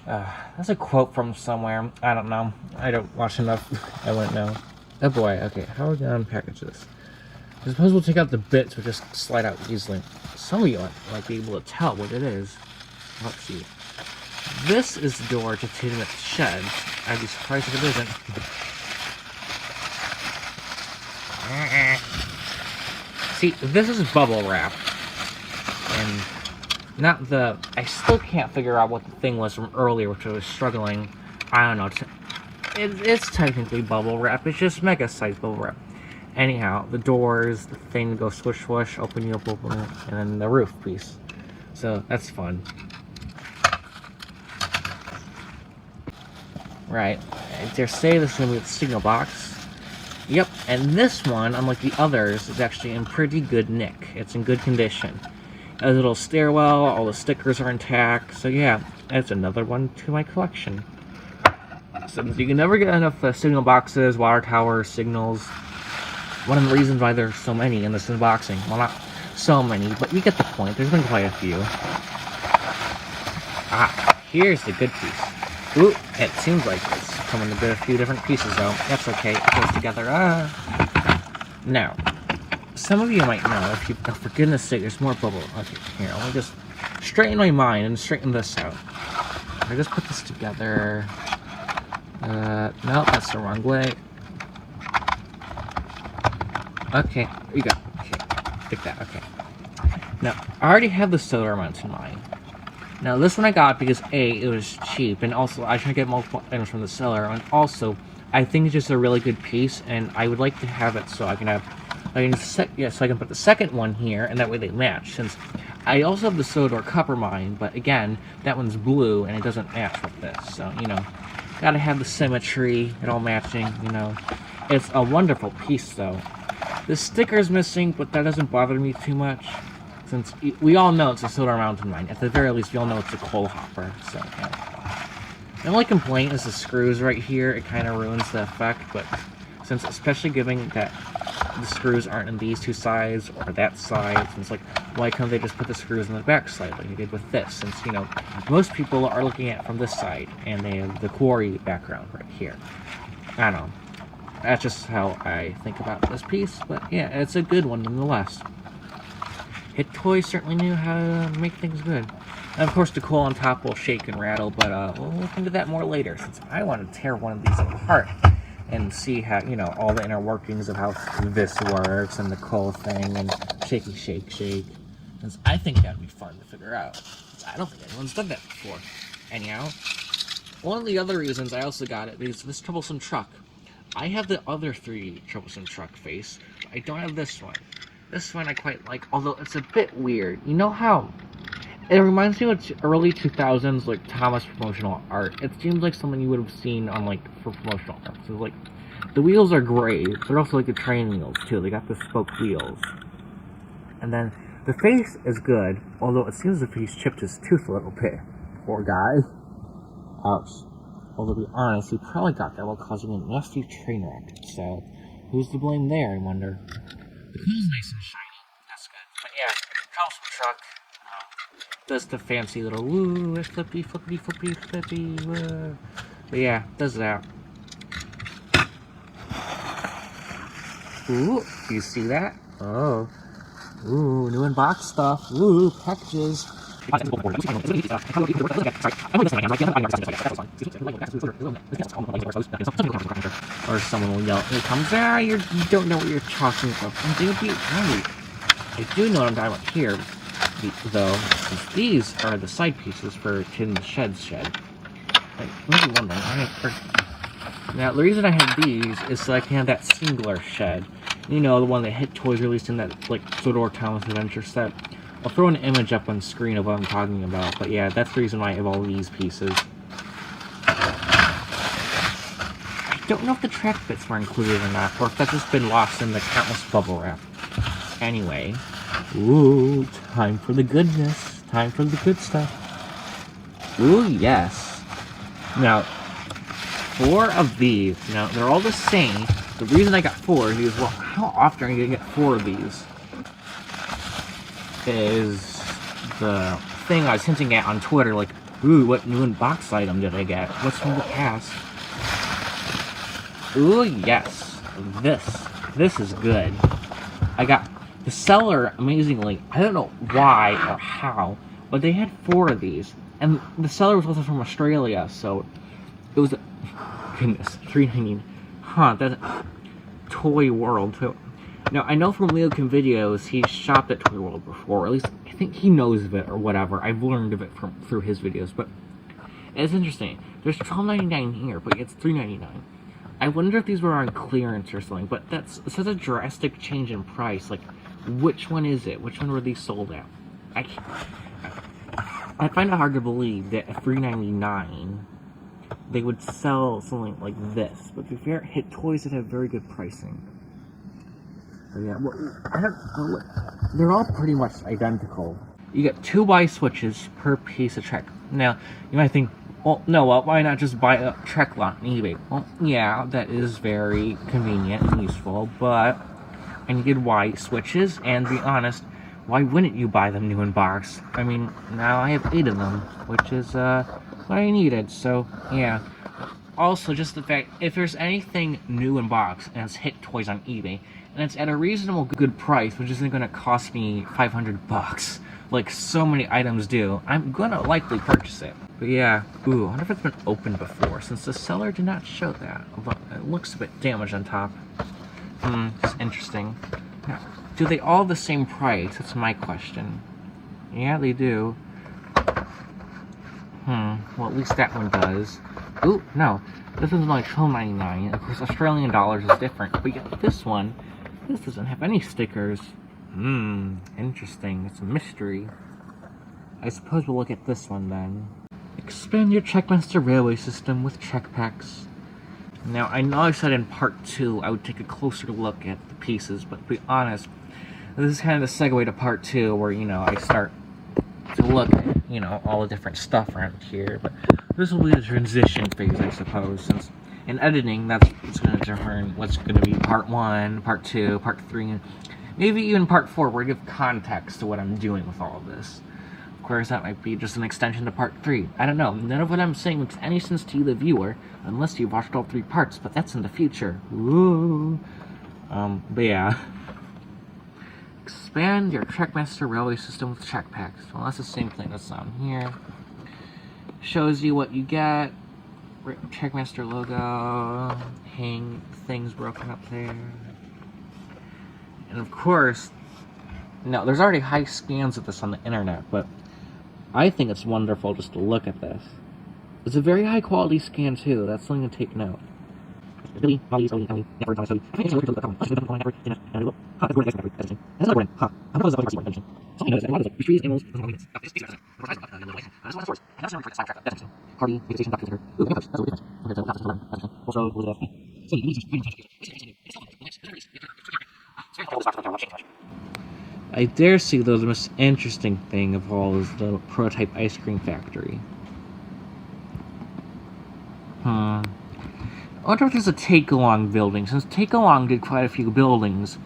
That's a quote from somewhere. I don't know. I don't watch enough. I wouldn't know. Oh boy, okay. How are we going to unpackage this? I suppose we'll take out the bits, which just slide out easily. Some of you might be able to tell what it is. Let's see. This is the door to Tidmouth's shed. I'd be surprised if it isn't. See, this is bubble wrap. And not the... I still can't figure out what the thing was from earlier, which I was struggling. I don't know. It's technically bubble wrap. It's just mega-sized bubble wrap. Anyhow, the doors, the thing goes swish swish, open it, and then the roof piece. So, that's fun. Right. I dare say this is going to be the signal box. Yep, and this one, unlike the others, is actually in pretty good nick. It's in good condition. a little stairwell, all the stickers are intact, so yeah, that's another one to my collection. So you can never get enough signal boxes, water towers, signals. One of the reasons why there's so many in this unboxing, well, not so many, but you get the point, there's been quite a few. Ah, here's the good piece. Ooh, it seems like it's coming in a few different pieces though. That's okay, it goes together. Now, some of you might know, if you, oh, for goodness sake, there's more bubble. Okay, here, let me just straighten my mind and straighten this out. I just put this together. No, that's the wrong way. Okay, there you go. Okay, take that, okay. Now, I already have the solar amounts in mind. Now, this one I got because A, it was cheap, and also I try to get multiple items from the seller, and also, I think it's just a really good piece, and I would like to have it so I can have, so I can put the second one here, and that way they match, since I also have the Sodor Copper Mine, but again, that one's blue, and it doesn't match with this, so, you know, gotta have the symmetry, it all matching, you know. It's a wonderful piece, though. The sticker's missing, but that doesn't bother me too much, since we all know it's a Solar Mountain Mine. At the very least, we all know it's a coal hopper, so, yeah. The only complaint is the screws right here. It kind of ruins the effect, but since, especially given that the screws aren't in these two sides or that side, since, like, why can't they just put the screws in the back side like they did with this? Since, you know, most people are looking at it from this side, and they have the Quarry background right here. I don't know. That's just how I think about this piece, but yeah, it's a good one nonetheless. Hit Toys certainly knew how to make things good. And of course, the coal on top will shake and rattle, but we'll look into that more later, since I want to tear one of these apart and see how, you know, all the inner workings of how this works and the coal thing and shaky shake shake. Since I think that'd be fun to figure out. I don't think anyone's done that before. Anyhow, one of the other reasons I also got it is this troublesome truck. I have the other 3 troublesome truck face, but I don't have this one. This one I quite like, although it's a bit weird. You know how it reminds me of early 2000s, like, Thomas promotional art. It seems like something you would have seen on, like, for promotional art. So, like, the wheels are gray. They're also, like, the train wheels, too. They got the spoke wheels. And then, the face is good, although it seems as if he's chipped his tooth a little bit. Poor guy. Ouch. Although, to be honest, he probably got that while causing a nasty train wreck. So, who's to blame there, I wonder? The cool's nice and shiny. That's good. But yeah, troublesome truck. Does the fancy little woo, flippy, flippy, flippy, flippy, woo. But yeah, does that. Ooh, you see that? Oh. Ooh, new in-box stuff. Ooh, packages. Or someone will yell, here comes, you don't know what you're talking about. And they would be right. I do know what I'm talking about here, though, since these are the side pieces for Tin Shed's shed. Like, maybe wondering, now, the reason I have these is so I can have that singular shed. You know, the one that Hit Toys released in that, like, Sodor Thomas Adventure set. I'll throw an image up on screen of what I'm talking about, but yeah, that's the reason why I have all these pieces. I don't know if the track bits were included or not, or if that's just been lost in the countless bubble wrap. Anyway, ooh, time for the goodness. Time for the good stuff. Ooh, yes. Now, 4 of these. Now, they're all the same. The reason I got 4 is, well, how often are you going to get 4 of these? Is the thing I was hinting at on Twitter, like, ooh, what new in-box item did I get? What's from the past? Ooh, yes. This is good. I got the seller, amazingly, I don't know why or how, but they had 4 of these. And the seller was also from Australia, so it was, goodness, $3.99. Huh, that's Toy World, too. Now, I know from LeoKimVideos, he's shopped at Toy World before, or at least I think he knows of it or whatever. I've learned of it through his videos, but it's interesting. There's $12.99 here, but it's $3.99. I wonder if these were on clearance or something, but that's such a drastic change in price. Like, which one is it? Which one were these sold at? I find it hard to believe that at $3.99 they would sell something like this, but to be fair, Hit Toys would have very good pricing. So yeah, well, they're all pretty much identical. You get 2 Y switches per piece of Trek. Now, you might think, well, no, well, why not just buy a Trek lot on eBay? Well, yeah, that is very convenient and useful, but I needed Y switches, and to be honest, why wouldn't you buy them new in box? I mean, now I have 8 of them, which is what I needed, so yeah. Also, just the fact, if there's anything new in box, and it's hit toys on eBay, and it's at a reasonable good price, which isn't going to cost me 500 bucks, like so many items do, I'm going to likely purchase it. But yeah, ooh, I wonder if it's been opened before, since the seller did not show that. Although it looks a bit damaged on top. It's interesting. Now, do they all have the same price? That's my question. Yeah, they do. Well, at least that one does. Ooh, no. This is only $12.99. Of course, Australian dollars is different. But yet this one, this doesn't have any stickers. Interesting. It's a mystery. I suppose we'll look at this one then. Expand your Trackmaster railway system with Trek packs. Now, I know I said in part 2 I would take a closer look at the pieces, but to be honest, this is kind of the segue to part 2 where, you know, I start to look at, you know, all the different stuff around here. But this will be the transition phase, I suppose, since in editing, that's what's going to determine what's going to be part 1, part 2, part 3, and maybe even part 4, where I give context to what I'm doing with all of this. Of course, that might be just an extension to part 3. I don't know. None of what I'm saying makes any sense to you, the viewer, unless you've watched all 3 parts, but that's in the future. Ooh. But yeah. Expand your Trackmaster railway system with Trek packs. Well, that's the same thing that's on here. Shows you what you get. Trackmaster logo. Hang things broken up there. And of course, no, there's already high scans of this on the internet, but I think it's wonderful just to look at this. It's a very high quality scan too. That's something to take note. I dare say though the most interesting thing of all is the prototype ice cream factory. I wonder if there's a take-along building. Since Take-Along did quite a few buildings,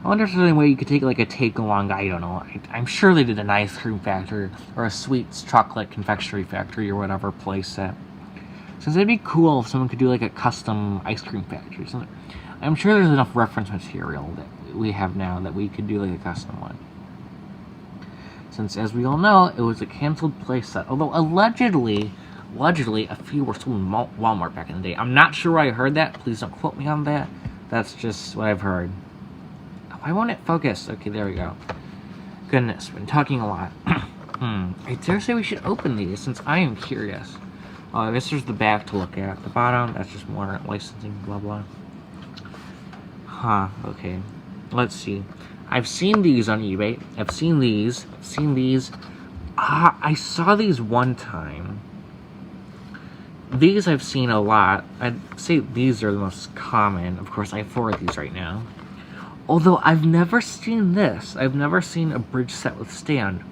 I wonder if there's any way you could take like a take-along, I don't know. I'm sure they did an ice cream factory or a sweets chocolate confectionery factory or whatever playset. Since it'd be cool if someone could do like a custom ice cream factory. So I'm sure there's enough reference material that we have now that we could do like a custom one. Since, as we all know, it was a canceled playset. Although allegedly, a few were sold in Walmart back in the day. I'm not sure where I heard that. Please don't quote me on that. That's just what I've heard. Why won't it focus? Okay, there we go. Goodness, been talking a lot. I dare say we should open these, since I am curious. Oh, I guess there's the back to look at. The bottom, that's just more licensing, blah blah. Okay. Let's see. I've seen these on eBay. I've seen these. I saw these one time. These I've seen a lot. I'd say these are the most common. Of course, I have 4 of these right now. Although, I've never seen this. I've never seen a bridge set with stand.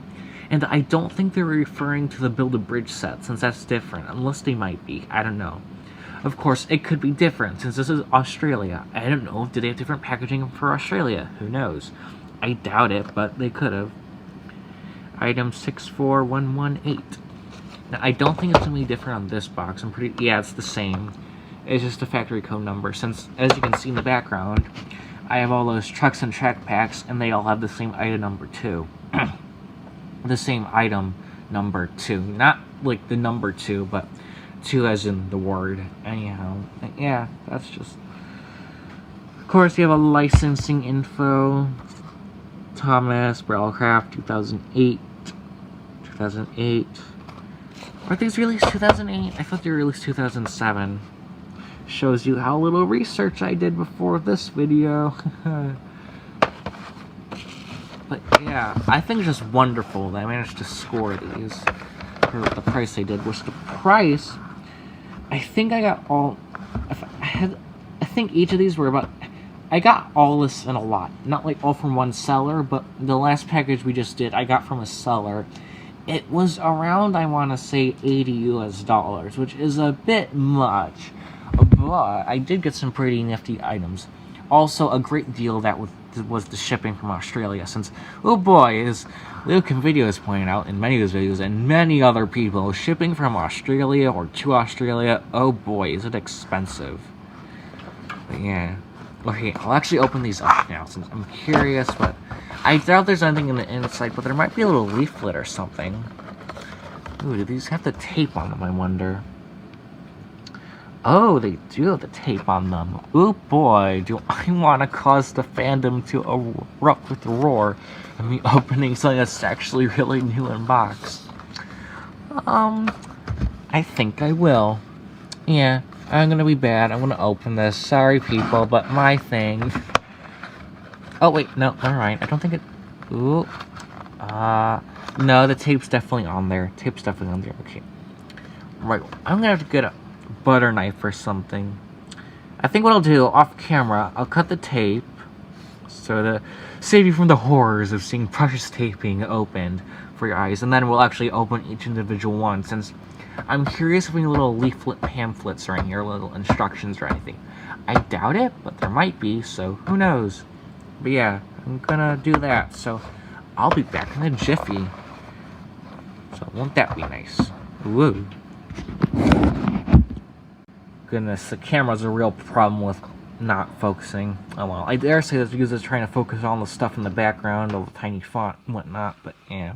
And I don't think they're referring to the Build-A-Bridge set, since that's different. Unless they might be. I don't know. Of course, it could be different, since this is Australia. I don't know. Do they have different packaging for Australia? Who knows? I doubt it, but they could have. Item 64118. Now, I don't think it's going to be different on this box. Yeah, it's the same. It's just a factory code number. Since, as you can see in the background, I have all those trucks and track packs, and they all have the same item number 2. The same item number 2. Not like the number 2, but 2 as in the word. Anyhow, yeah, that's just... Of course, you have a licensing info. Thomas, Brellcraft, 2008. 2008. Aren't these released 2008? I thought they were released 2007. Shows you how little research I did before this video. But yeah, I think it's just wonderful that I managed to score these for the price I did. Which the price, I think I got all... I think each of these were about I got all this in a lot. Not like all from one seller, but the last package we just did, I got from a seller. It was around, I want to say, $80 US, which is a bit much. But I did get some pretty nifty items. Also, a great deal that was the shipping from Australia, since, oh boy, as LeoKimVideo has pointed out in many of his videos, and many other people, shipping from Australia or to Australia, oh boy, is it expensive. But yeah. Okay, I'll actually open these up now, since I'm curious, but I doubt there's anything in the inside, but there might be a little leaflet or something. Ooh, do these have the tape on them, I wonder? Oh, they do have the tape on them. Ooh boy, do I want to cause the fandom to erupt with a roar and me opening something that's actually really new in box. I think I will. Yeah, I'm gonna be bad. I'm gonna open this. Sorry people, but my thing. Oh wait, no, alright. I don't think it... Ooh. No, the tape's definitely on there. Tape's definitely on there. Okay. Right, I'm gonna have to get a butter knife or something. I think what I'll do, off camera, I'll cut the tape so to save you from the horrors of seeing precious tape being opened for your eyes, and then we'll actually open each individual one, since I'm curious if any little leaflet pamphlets are in here, little instructions or anything. I doubt it, but there might be, so who knows. But yeah, I'm gonna do that, so I'll be back in a jiffy. So won't that be nice? Woo. Goodness, the camera's a real problem with not focusing. Oh well, I dare say that's because it's trying to focus on the stuff in the background, all the tiny font and whatnot, but yeah.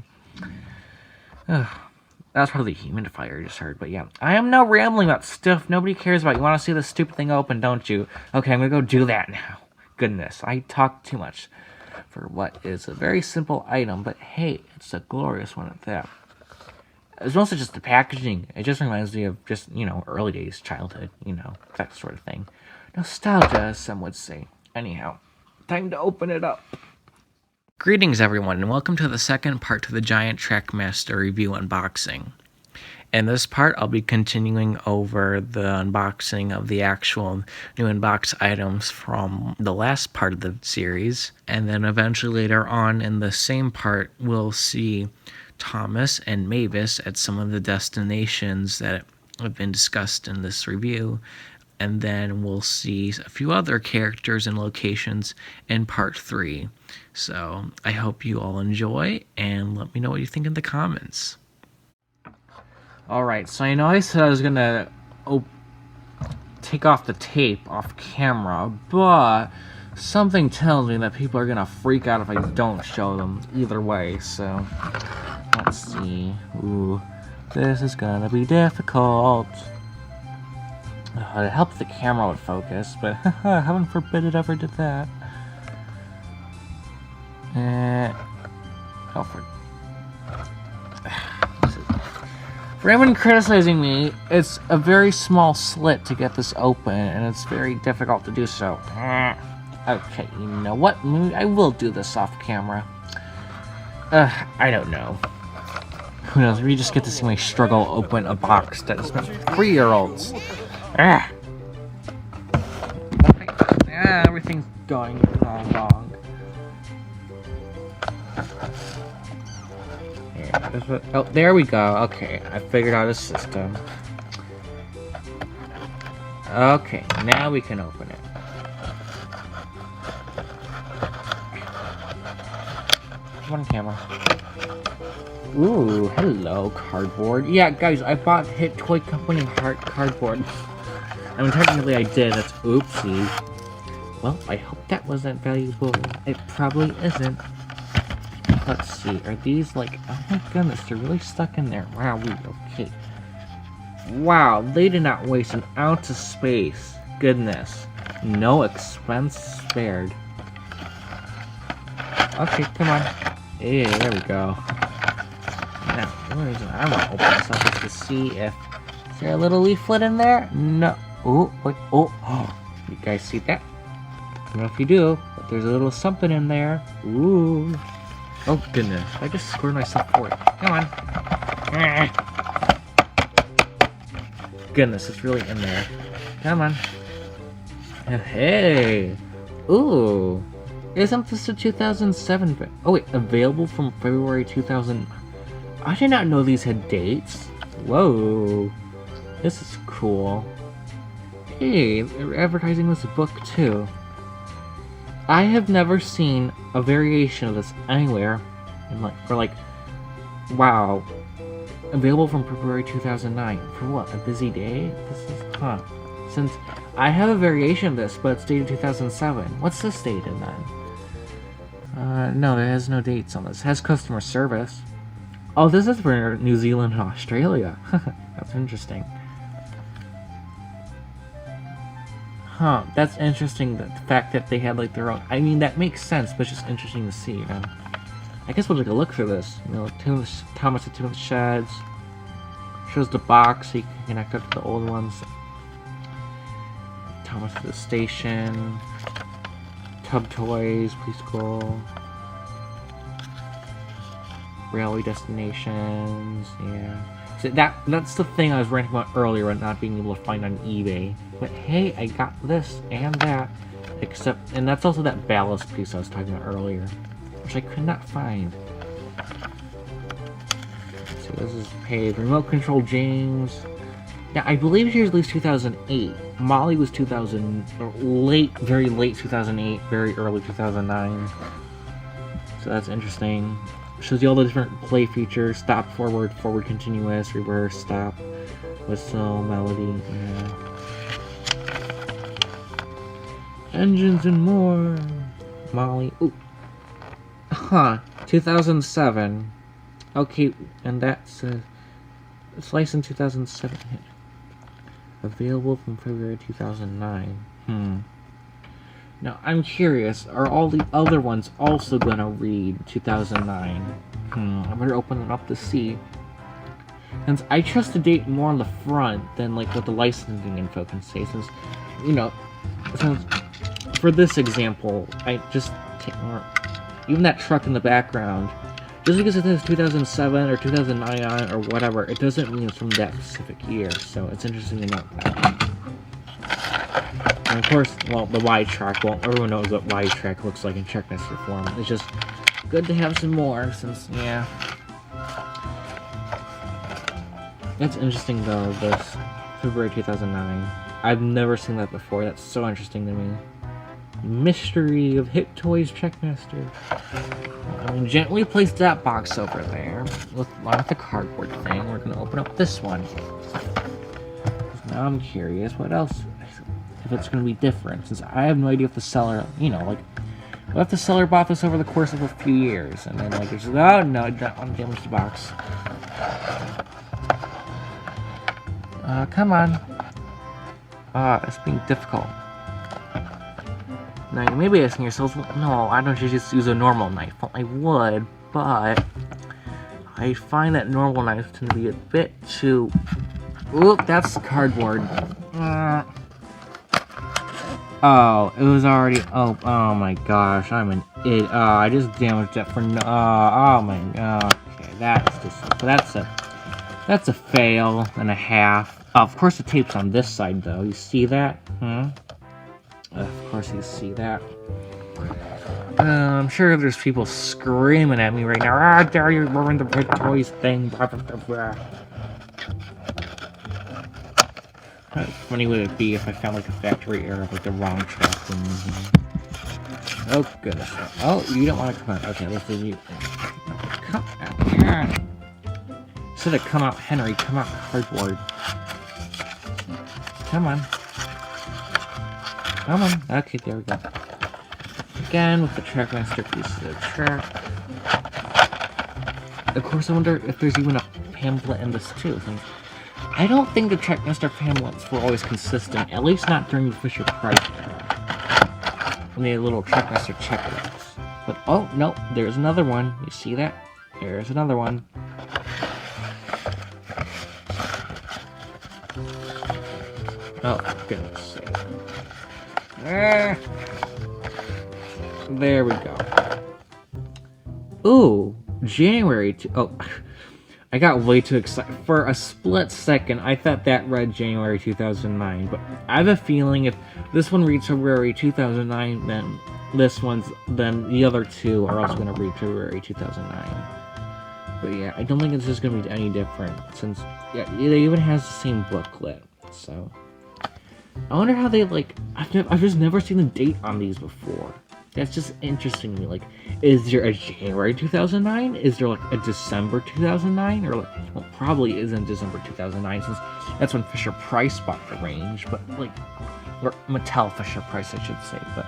That's probably the humidifier I just heard, but yeah. I am now rambling about stuff nobody cares about. You want to see this stupid thing open, don't you? Okay, I'm gonna go do that now. Goodness, I talk too much for what is a very simple item, but hey, it's a glorious one at that. It's mostly just the packaging. It just reminds me of just, you know, early days, childhood, you know, that sort of thing. Nostalgia, as some would say. Anyhow, time to open it up. Greetings, everyone, and welcome to the second part to the Giant Trackmaster review unboxing. In this part, I'll be continuing over the unboxing of the actual new unboxed items from the last part of the series, and then eventually later on in the same part, we'll see Thomas and Mavis at some of the destinations that have been discussed in this review, and then we'll see a few other characters and locations in part 3. So I hope you all enjoy, and let me know what you think in the comments. Alright, so I know I said I was gonna take off the tape off camera, but something tells me that people are gonna freak out if I don't show them either way, so let's see. Ooh, this is gonna be difficult. It'd help if the camera would focus, but heaven forbid it ever did that. For anyone criticizing me, it's a very small slit to get this open, and it's very difficult to do so. Okay, you know what? Maybe I will do this off camera. I don't know. Who knows? We just get to see my struggle open a box that is meant for 3-year-olds. Everything's going all wrong. Oh, there we go. Okay, I figured out a system. Okay, now we can open it. Come on, camera. Ooh, hello, cardboard. Yeah, guys, I bought Hit Toy Company cardboard. I mean, technically I did. That's oopsie. Well, I hope that wasn't valuable. It probably isn't. Let's see, are these like... Oh my goodness, they're really stuck in there. Wow, okay. Wow, they did not waste an ounce of space. Goodness. No expense spared. Okay, come on. Hey, there we go. Now, the only reason I want to open this up is to see if... Is there a little leaflet in there? No. Oh, what? Oh, you guys see that? I don't know if you do, but there's a little something in there. Ooh. Oh goodness, I just scored myself for it. Come on. Goodness, it's really in there. Come on. Hey! Ooh. Isn't this a 2007? Oh wait, available from February 2000. I did not know these had dates. Whoa. This is cool. Hey, they're advertising this book too. I have never seen a variation of this anywhere. And wow. Available from February 2009. For what, a busy day? This is, Since I have a variation of this, but it's dated 2007. What's this dated then? No, there has no dates on this. It has customer service. Oh, this is for New Zealand and Australia. That's interesting. Huh, that's interesting, the fact that they had, like, their own... I mean, that makes sense, but it's just interesting to see, you know? I guess we'll take a look through this. You know, Thomas at Tomb of the Sheds. Shows the box so you can connect up to the old ones. Thomas at the Station. Tub Toys, Preschool. Railway Destinations, yeah. So that's the thing I was ranting about earlier about not being able to find on eBay. But hey, I got this and that. And that's also that ballast piece I was talking about earlier, which I could not find. So this is paid. Remote Control James. Yeah, I believe she was at least 2008. Molly was 2000, or very late 2008, very early 2009. So that's interesting. Shows you all the different play features: stop, forward, forward, continuous, reverse, stop, whistle, melody, yeah. Engines and more. Molly. Ooh. 2007. Okay, and that's it's licensed 2007. Available from February 2009. Now, I'm curious, are all the other ones also gonna read 2009? I better open it up to see. Since I trust the date more on the front than, like, what the licensing info can say, since, you know, since, for this example, I just take more, even that truck in the background, just because it says 2007 or 2009 on it or whatever, it doesn't mean it's from that specific year, so it's interesting to note that. And of course, well, the Y track, well, everyone knows what Y track looks like in Trackmaster form. It's just good to have some more, since, yeah. That's interesting, though, this February 2009. I've never seen that before. That's so interesting to me. Mystery of Hit Toys Trackmaster. I'm gonna gently place that box over there, along with the cardboard thing. We're gonna open up this one. Now I'm curious, what else? If it's going to be different, since I have no idea if the seller, you know, like, what if the seller bought this over the course of a few years, and then, like, it's just, oh, no, I don't want to damage the box. Come on. It's being difficult. Now, you may be asking yourselves, well, no, why don't you just use a normal knife? Well, I would, but I find that normal knives tend to be a bit too... Oop, that's cardboard. Oh, it was already... Oh my gosh, I'm an idiot. Oh, I just damaged it for no... oh my... okay, that's just... That's a fail and a half. Oh, of course the tape's on this side, though. You see that? Of course you see that. I'm sure there's people screaming at me right now. Ah, dare you ruin the Hit Toys thing. Blah, blah, blah, blah. How funny would it be if I found, like, a factory error of, like, the wrong track thing? Oh, goodness. Oh, you don't want to come out. Okay, let's do you. Come out. Instead of come out Henry, come out cardboard. Come on. Come on. Okay, there we go. Again, with the Trackmaster pieces of track. Of course, I wonder if there's even a pamphlet in this, too. I don't think the Trackmaster pamphlets were always consistent, at least not during the Fisher Price era. And the little Trackmaster checklists. But, oh, no, there's another one. You see that? There's another one. Oh, goodness sake. There we go. Ooh, January 2... Oh, I got way too excited. For a split second, I thought that read January 2009, but I have a feeling if this one reads February 2009, then then the other two are also going to read February 2009. But yeah, I don't think this is going to be any different, since yeah, it even has the same booklet, so... I wonder how they, like... I've just never seen the date on these before. That's just interesting to me. Like, is there a January 2009? Is there, like, a December 2009? Or, like, well, probably isn't December 2009, since that's when Fisher-Price bought the range, but, like... Or Mattel Fisher-Price, I should say, but...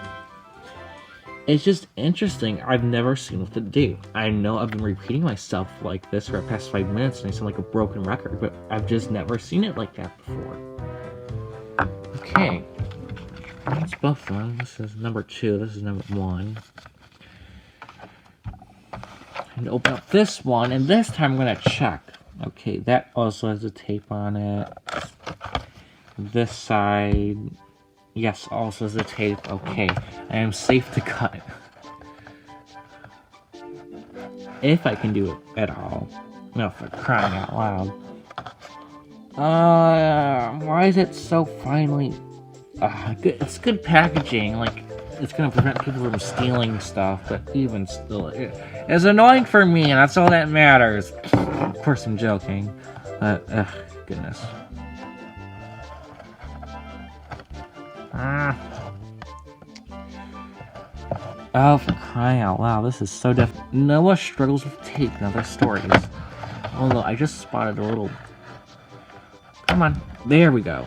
It's just interesting. I've never seen with the date. I know I've been repeating myself like this for the past 5 minutes, and I sound like a broken record, but I've just never seen it like that before. Okay. That's both of them. This is number 2. This is number 1. And open up this one, and this time I'm gonna check. Okay, that also has a tape on it. This side, yes, also has a tape. Okay, I am safe to cut. If I can do it at all. No, for crying out loud. Why is it so finely... good, it's good packaging, like, it's gonna prevent people from stealing stuff, but even still, it's annoying for me, and that's all that matters. Of course I'm joking, but, goodness. Oh, for crying out loud, this is so Noah struggles with tape and other stories. Although, I just spotted a little... Come on, there we go.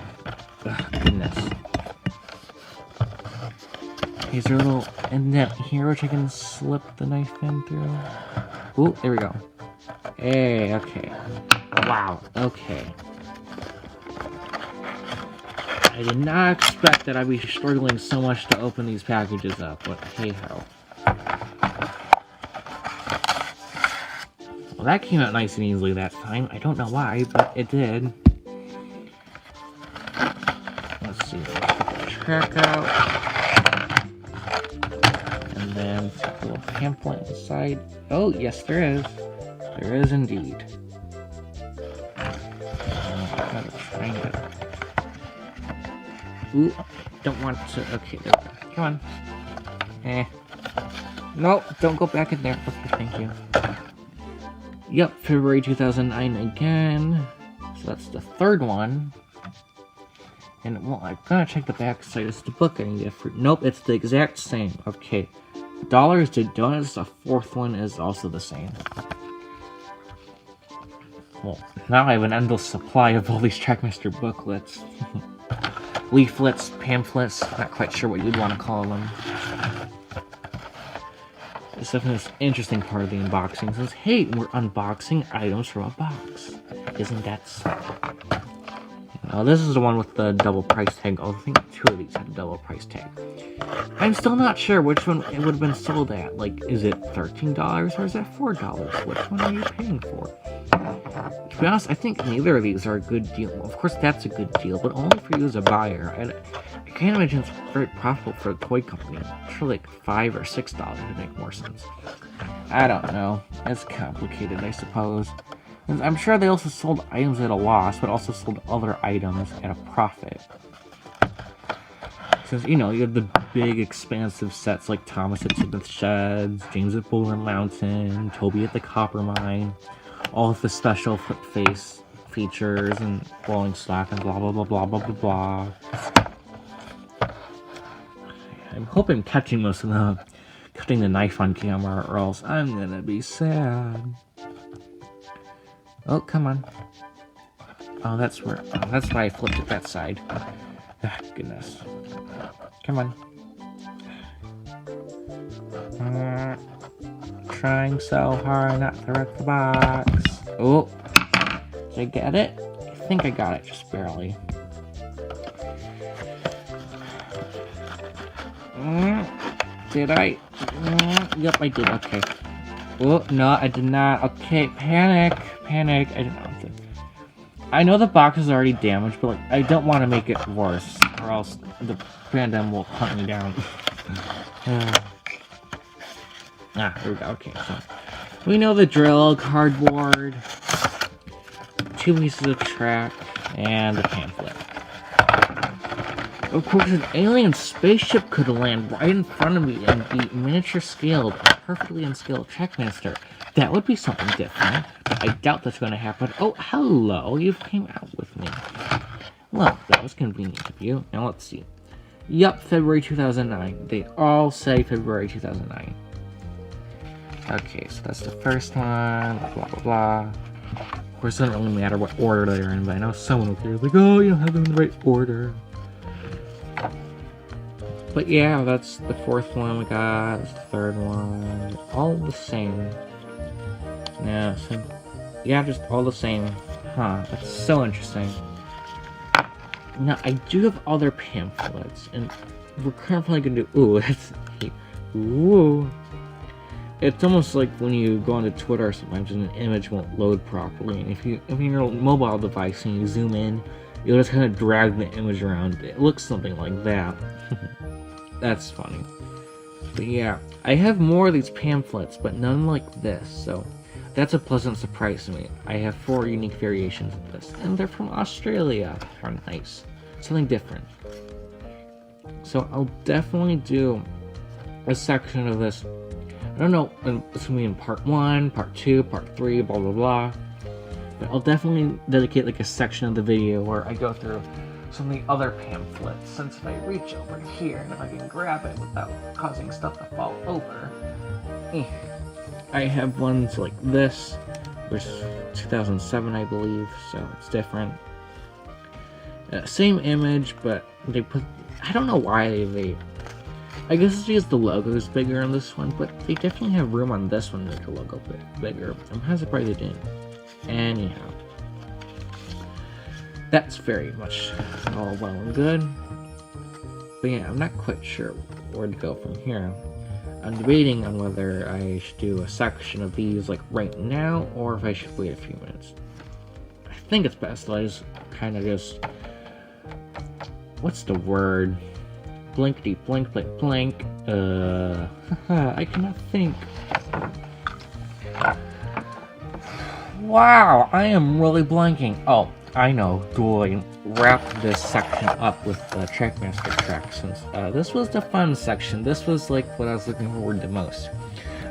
Ugh, goodness. Is there a little indent here which I can slip the knife in through? Ooh, there we go. Hey, okay. Wow, okay. I did not expect that I'd be struggling so much to open these packages up, but hey-ho. Well, that came out nice and easily that time. I don't know why, but it did. Let's see. Track out. And then a little pamphlet inside. Oh, yes, there is. There is indeed. Gotta find it. Ooh, don't want to. Okay, there we go. Come on. Nope, don't go back in there. Okay, thank you. Yep, February 2009 again. So that's the third one. And, well, I'm gonna check the back side. Is the book any different? Nope, it's the exact same. Okay. Dollars to Donuts, the fourth one is also the same. Well, now I have an endless supply of all these Trackmaster booklets. Leaflets, pamphlets, not quite sure what you'd want to call them. It's definitely this interesting part of the unboxing. It says, hey, we're unboxing items from a box. Isn't that so? This is the one with the double price tag. I think 2 of these had a double price tag. I'm still not sure which one it would have been sold at. Like, is it $13 or is it $4? Which one are you paying for? To be honest, I think neither of these are a good deal. Of course, that's a good deal, but only for you as a buyer. And I can't imagine it's very profitable for a toy company. For like $5 or $6 would make more sense. I don't know. It's complicated, I suppose. And I'm sure they also sold items at a loss, but also sold other items at a profit. Since, you know, you have the big, expansive sets like Thomas at Smith Sheds, James at Boulder Mountain, Toby at the Copper Mine, all of the special flip face features and rolling stock and blah blah blah blah blah blah blah. I hope I'm catching most of them, cutting the knife on camera, or else I'm gonna be sad. Oh, come on. Oh, that's where. Oh, that's why I flipped it that side. Ah, goodness. Come on. Trying so hard not to wreck the box. Oh, did I get it? I think I got it, just barely. Did I? Yep, I did. Okay. Oh, no, I did not. Okay, panic. Panic. I didn't know. I know the box is already damaged, but like, I don't want to make it worse, or else the fandom will hunt me down. Here we go. Okay, so we know the drill. Cardboard. 2 pieces of track and a pamphlet. Of course, an alien spaceship could land right in front of me and be miniature scaled, perfectly unscaled Trackmaster. That would be something different. I doubt that's going to happen. Oh, hello, you came out with me. Well, that was convenient of you. Now let's see. Yup, February 2009. They all say February 2009. Okay, so that's the first one, blah, blah, blah. Of course, it doesn't really matter what order they're in, but I know someone will be like, oh, you don't have them in the right order. But yeah, that's the fourth one we got, that's the third one, all the same. Yeah, so, yeah, just all the same. Huh, that's so interesting. Now, I do have other pamphlets, and we're currently gonna do, ooh, that's, ooh. It's almost like when you go onto Twitter sometimes and an image won't load properly, and if you're on a mobile device and you zoom in, you'll just kind of drag the image around. It looks something like that. That's funny. But yeah, I have more of these pamphlets, but none like this, so that's a pleasant surprise to me. I have 4 unique variations of this, and they're from Australia. They're nice. Something different. So I'll definitely do a section of this. I don't know, it's gonna be in part 1, part 2, part 3, blah blah blah. But I'll definitely dedicate like a section of the video where I go through some of the other pamphlets, since if I reach over here and if I can grab it without causing stuff to fall over. I have ones like this, which is 2007 I believe, so it's different. Same image, but they put, I don't know why they, I guess it's because the logo is bigger on this one, but they definitely have room on this one to make the logo bigger. I'm kind of surprised they didn't. Anyhow, that's very much all well and good. But yeah, I'm not quite sure where to go from here. I'm debating on whether I should do a section of these like right now, or if I should wait a few minutes. I think it's best that I just kind of just, what's the word? Blankety blank blank blank. I cannot think. Wow, I am really blanking. Oh, I know. Do I wrap this section up with the Trackmaster track, since this was the fun section. This was like what I was looking forward to most.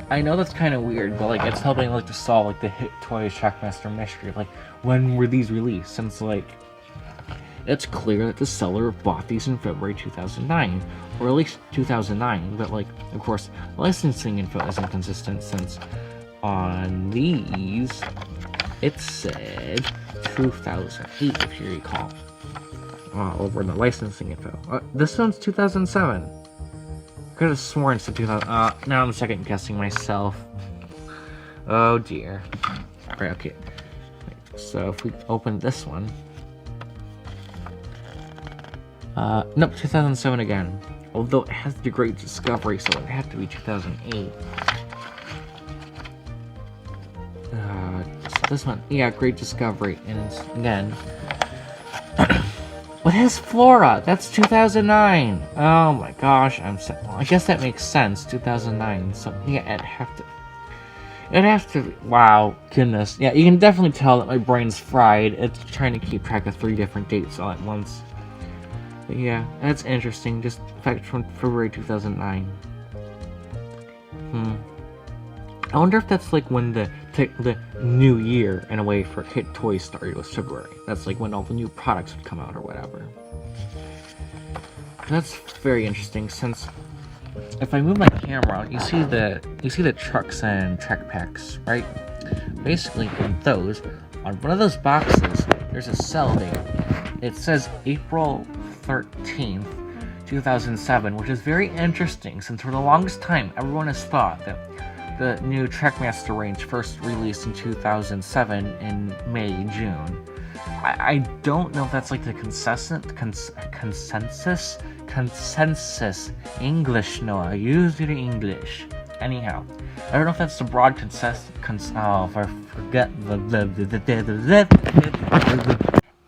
I know that's kind of weird, but like it's helping like to solve like the hit toys Trackmaster mystery. Like, when were these released? Since like it's clear that the seller bought these in February 2009, or at least 2009. But like, of course, licensing info isn't consistent, since on these it said 2008, if you recall. Over in the licensing info. This one's 2007. I could have sworn it's 2000. Now I'm second guessing myself. Oh dear. Alright, okay. So if we open this one. Nope, 2007 again. Although it has the Great Discovery, so it had to be 2008. So this one, yeah, Great Discovery, and it's, again, what has Flora? That's 2009. Oh my gosh, well, I guess that makes sense. 2009. So yeah, it'd have to. Wow, goodness. Yeah, you can definitely tell that my brain's fried. It's trying to keep track of 3 different dates all at once. But yeah, that's interesting. Just the fact from February 2009. I wonder if that's like when the new year, in a way, for Hit Toys started, was February. That's like when all the new products would come out or whatever. That's very interesting, since if I move my camera, you see the trucks and track packs, right? Basically, on those, on one of those boxes, there's a sell date. It says April 13th, 2007, which is very interesting, since for the longest time, everyone has thought that the new Trackmaster range first released in 2007 in May, June. I don't know if that's like the consensus English, Noah. Use your English. Anyhow, I don't know if that's the broad consensus.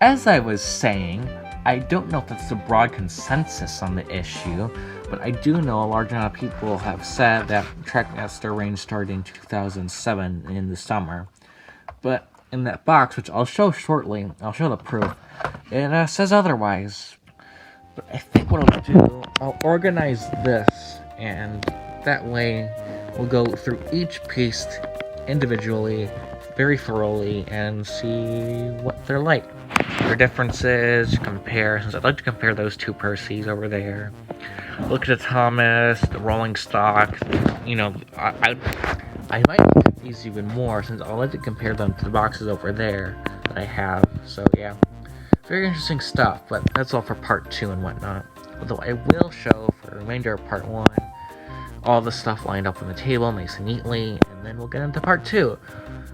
As I was saying, I don't know if that's the broad consensus on the issue, but I do know a large amount of people have said that Trackmaster range started in 2007 in the summer. But in that box, which I'll show shortly, I'll show the proof, it says otherwise. But I think what I'll do, I'll organize this, and that way we'll go through each piece individually, very thoroughly, and see what they're like. Their differences, comparisons. I'd like to compare those two Percys over there. Look at the Thomas, the rolling stock. You know, I might look at these even more, since I'd like to compare them to the boxes over there that I have. So yeah, very interesting stuff, but that's all for part 2 and whatnot. Although I will show for the remainder of part 1 all the stuff lined up on the table nice and neatly, and then we'll get into part 2.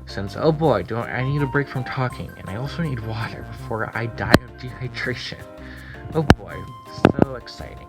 Since, oh boy, I need a break from talking, and I also need water before I die of dehydration. Oh boy, so exciting.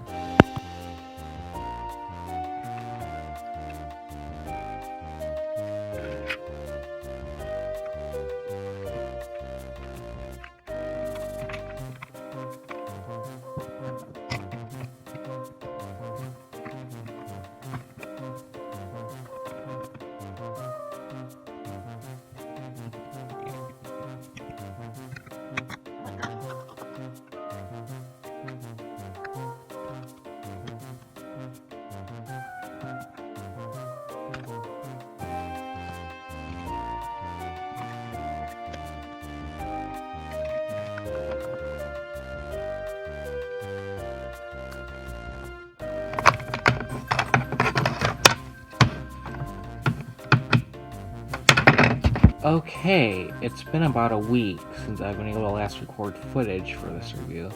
Okay, it's been about a week since I've been able to last record footage for this review.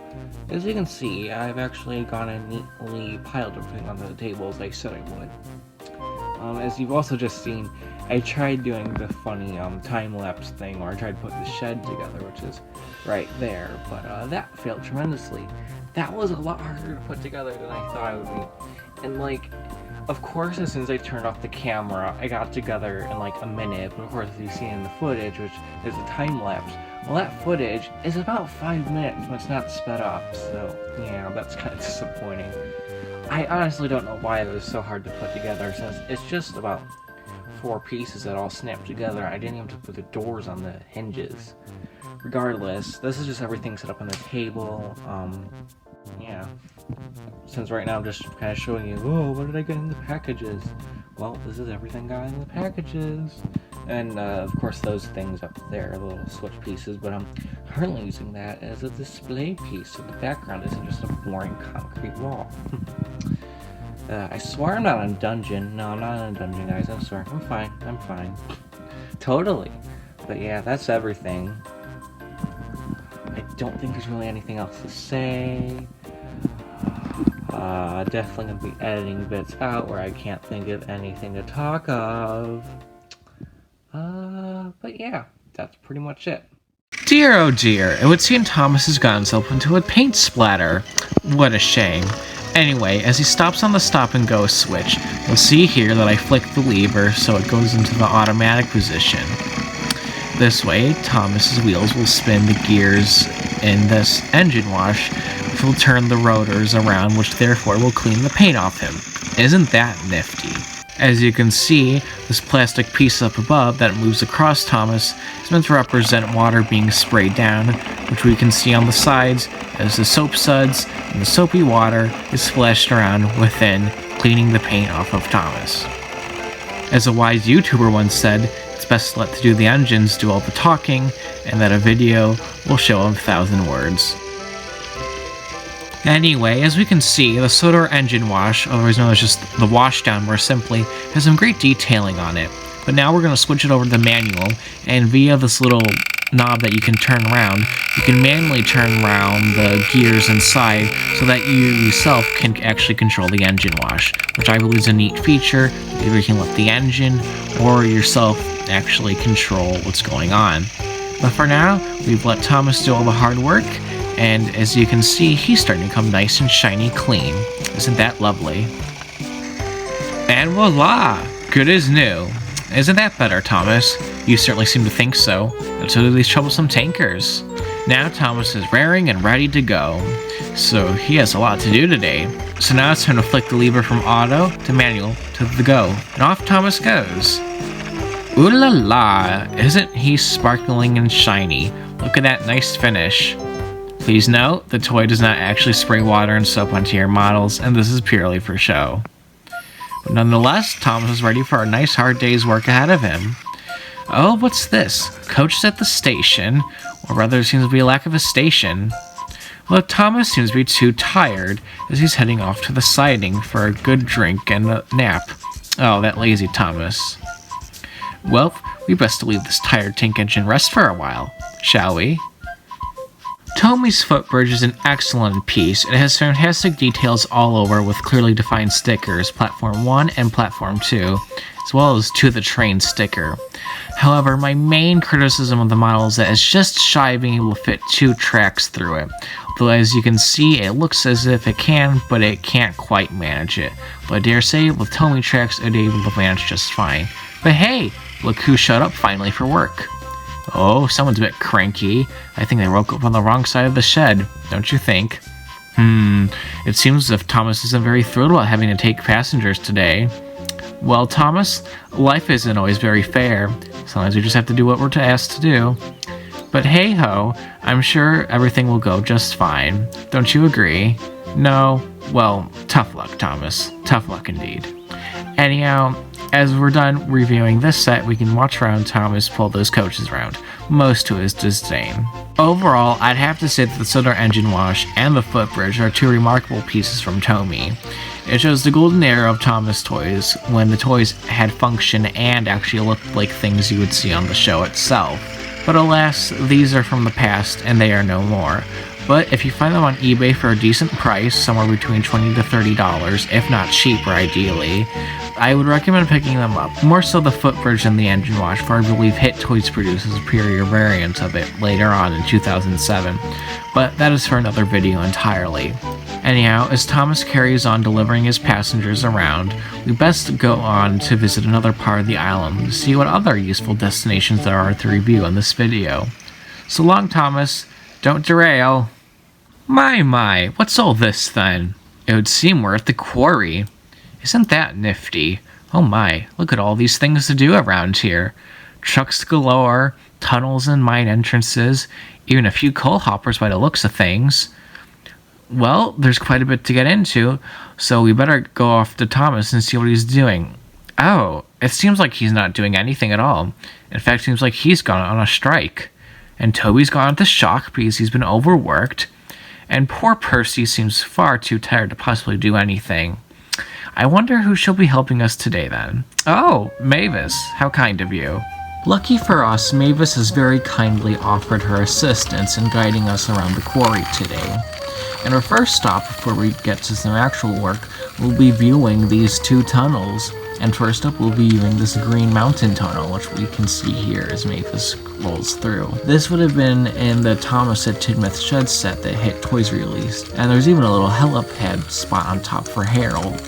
As you can see, I've actually gone and neatly piled everything onto the table as I said I would. As you've also just seen, I tried doing the funny time-lapse thing where I tried to put the shed together, which is right there, but that failed tremendously. That was a lot harder to put together than I thought it would be. And like, of course, as soon as I turned off the camera, I got together in like a minute, but of course, as you see in the footage, which is a time-lapse, well, that footage is about 5 minutes, but it's not sped up, so yeah, that's kind of disappointing. I honestly don't know why it was so hard to put together, since it's just about 4 pieces that all snap together. I didn't even have to put the doors on the hinges. Regardless, this is just everything set up on the table. Yeah. Since right now I'm just kind of showing you, oh, what did I get in the packages? Well, this is everything got in the packages. And, of course, those things up there, the little switch pieces, but I'm currently using that as a display piece, so the background isn't just a boring concrete wall. I swear I'm not in a dungeon. No, I'm not in a dungeon, guys. I'm sorry. I'm fine. I'm fine. Totally. But yeah, that's everything. I don't think there's really anything else to say. Definitely gonna be editing bits out where I can't think of anything to talk of. But yeah, that's pretty much it. Dear oh dear, it would seem Thomas has gotten himself into a paint splatter. What a shame. Anyway, as he stops on the stop and go switch, you'll see here that I flick the lever so it goes into the automatic position. This way, Thomas's wheels will spin the gears in this engine wash, which will turn the rotors around, which therefore will clean the paint off him. Isn't that nifty? As you can see, this plastic piece up above that moves across Thomas is meant to represent water being sprayed down, which we can see on the sides as the soap suds and the soapy water is splashed around within, cleaning the paint off of Thomas. As a wise YouTuber once said, it's best to let the do the engines do all the talking, and that a video will show 1,000 words. Anyway, as we can see, the Sodor engine wash, otherwise known as just the washdown more simply, has some great detailing on it. But now we're going to switch it over to the manual, and via this little knob that you can turn around, you can manually turn around the gears inside so that you yourself can actually control the engine wash, which I believe is a neat feature. Either you can let the engine or yourself actually control what's going on. But for now, we've let Thomas do all the hard work, and as you can see, he's starting to come nice and shiny clean. Isn't that lovely? And voila! Good as new. Isn't that better, Thomas? You certainly seem to think so, and so do these troublesome tankers. Now Thomas is raring and ready to go, so he has a lot to do today. So now it's time to flick the lever from auto to manual to the go, and off Thomas goes. Ooh la la, isn't he sparkling and shiny? Look at that nice finish. Please note, the toy does not actually spray water and soap onto your models, and this is purely for show. But nonetheless, Thomas is ready for a nice hard day's work ahead of him. Oh, what's this? Coach is at the station, or rather there seems to be a lack of a station. Well, Thomas seems to be too tired, as he's heading off to the siding for a good drink and a nap. Oh, that lazy Thomas. Well, we best leave this tired tank engine rest for a while, shall we? Tommy's footbridge is an excellent piece. It has fantastic details all over with clearly defined stickers, Platform 1 and Platform 2, as well as To the Train sticker. However, my main criticism of the model is that it's just shy of being able to fit 2 tracks through it. Though as you can see, it looks as if it can, but it can't quite manage it. But I dare say, with Tommy tracks, it'd be able to manage just fine. But hey, look who showed up finally for work. Oh, someone's a bit cranky. I think they woke up on the wrong side of the shed, don't you think? It seems as if Thomas isn't very thrilled about having to take passengers today. Well, Thomas, life isn't always very fair. Sometimes we just have to do what we're asked to do. But hey-ho, I'm sure everything will go just fine. Don't you agree? No? Well, tough luck, Thomas. Tough luck indeed. Anyhow, as we're done reviewing this set, we can watch around Thomas pull those coaches around, most to his disdain. Overall, I'd have to say that the Solar Engine Wash and the Footbridge are 2 remarkable pieces from Tomy. It shows the golden era of Thomas toys, when the toys had function and actually looked like things you would see on the show itself. But alas, these are from the past and they are no more. But if you find them on eBay for a decent price, somewhere between $20 to $30, if not cheaper ideally, I would recommend picking them up. More so the Footbridge than the Engine Wash, for I believe Hit Toys produces a superior variant of it later on in 2007. But that is for another video entirely. Anyhow, as Thomas carries on delivering his passengers around, we best go on to visit another part of the island to see what other useful destinations there are to review in this video. So long, Thomas. Don't derail. My, what's all this then? It would seem we're at the Quarry. Isn't that nifty? Oh my, look at all these things to do around here. Trucks galore, tunnels and mine entrances, even a few coal hoppers by the looks of things. Well, there's quite a bit to get into, so we better go off to Thomas and see what he's doing. Oh, it seems like he's not doing anything at all. In fact, it seems like he's gone on a strike. And Toby's gone into shock because he's been overworked. And poor Percy seems far too tired to possibly do anything. I wonder who she'll be helping us today then. Oh, Mavis, how kind of you. Lucky for us, Mavis has very kindly offered her assistance in guiding us around the quarry today. And our first stop before we get to some actual work, we'll be viewing these 2 tunnels. And first up, we'll be viewing this green mountain tunnel, which we can see here as Mavis rolls through. This would have been in the Thomas at Tidmouth Shed set that Hit Toys released, and there's even a little helipad spot on top for Harold.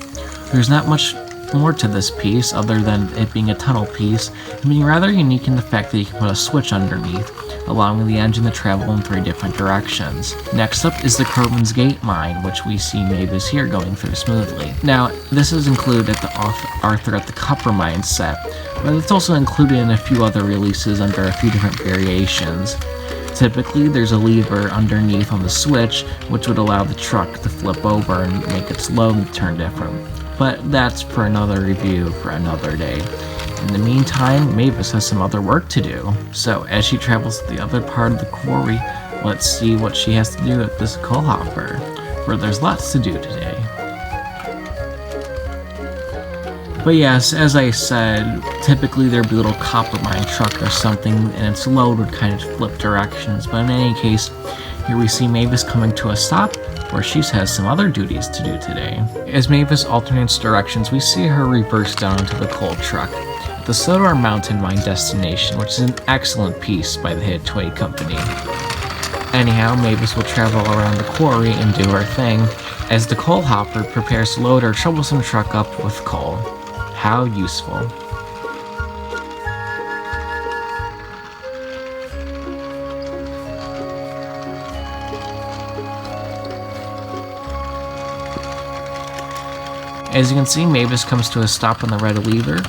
There's not much more to this piece other than it being a tunnel piece, and being rather unique in the fact that you can put a switch underneath, allowing the engine to travel in 3 different directions. Next up is the Crowman's Gate mine, which we see Mavis here going through smoothly. Now, this is included at the Arthur at the Copper Mine set, but it's also included in a few other releases under a few different variations. Typically, there's a lever underneath on the switch, which would allow the truck to flip over and make its load turn different. But that's for another review for another day. In the meantime, Mavis has some other work to do. So as she travels to the other part of the quarry, let's see what she has to do at this coal hopper, for there's lots to do today. But yes, as I said, typically there'd be a little copper mine truck or something, and its load would kind of flip directions. But in any case, here we see Mavis coming to a stop, where she has some other duties to do today. As Mavis alternates directions, we see her reverse down into the coal truck at the Sodor Mountain Mine destination, which is an excellent piece by the Hit Toy Company. Anyhow, Mavis will travel around the quarry and do her thing, as the coal hopper prepares to load her troublesome truck up with coal. How useful. As you can see, Mavis comes to a stop on the red lever,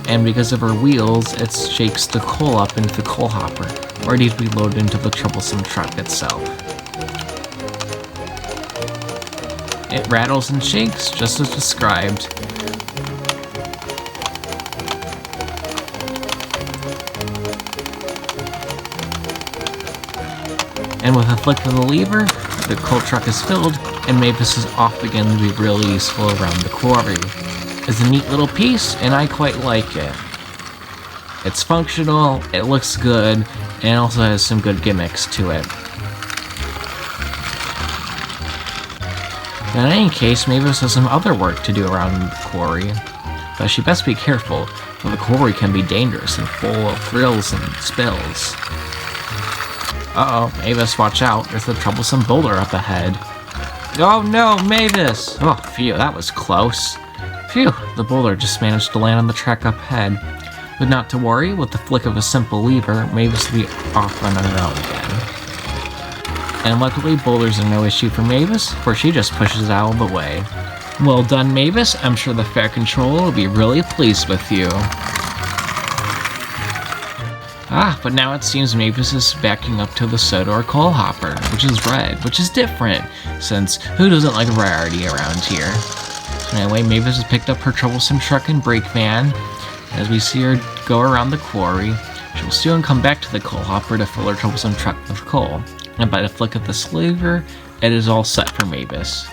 and because of her wheels, it shakes the coal up into the coal hopper, ready to be loaded into the troublesome truck itself. It rattles and shakes, just as described. And with a flick of the lever, the coal truck is filled, and Mavis is off again to be really useful around the quarry. It's a neat little piece, and I quite like it. It's functional, it looks good, and it also has some good gimmicks to it. In any case, Mavis has some other work to do around the quarry, but she best be careful, for the quarry can be dangerous and full of thrills and spills. Uh-oh, Mavis, watch out, there's a troublesome boulder up ahead. Oh no, Mavis! Oh, phew, that was close. Phew, the boulder just managed to land on the track up ahead. But not to worry, with the flick of a simple lever, Mavis will be off on her own again. And luckily, boulders are no issue for Mavis, for she just pushes it out of the way. Well done, Mavis, I'm sure the Fair Controller will be really pleased with you. But now it seems Mavis is backing up to the soda or coal hopper, which is red, which is different, since who doesn't like rarity around here? So anyway, Mavis has picked up her troublesome truck and brake van. As we see her go around the quarry, she will soon come back to the coal hopper to fill her troublesome truck with coal. And by the flick of the lever, it is all set for Mavis.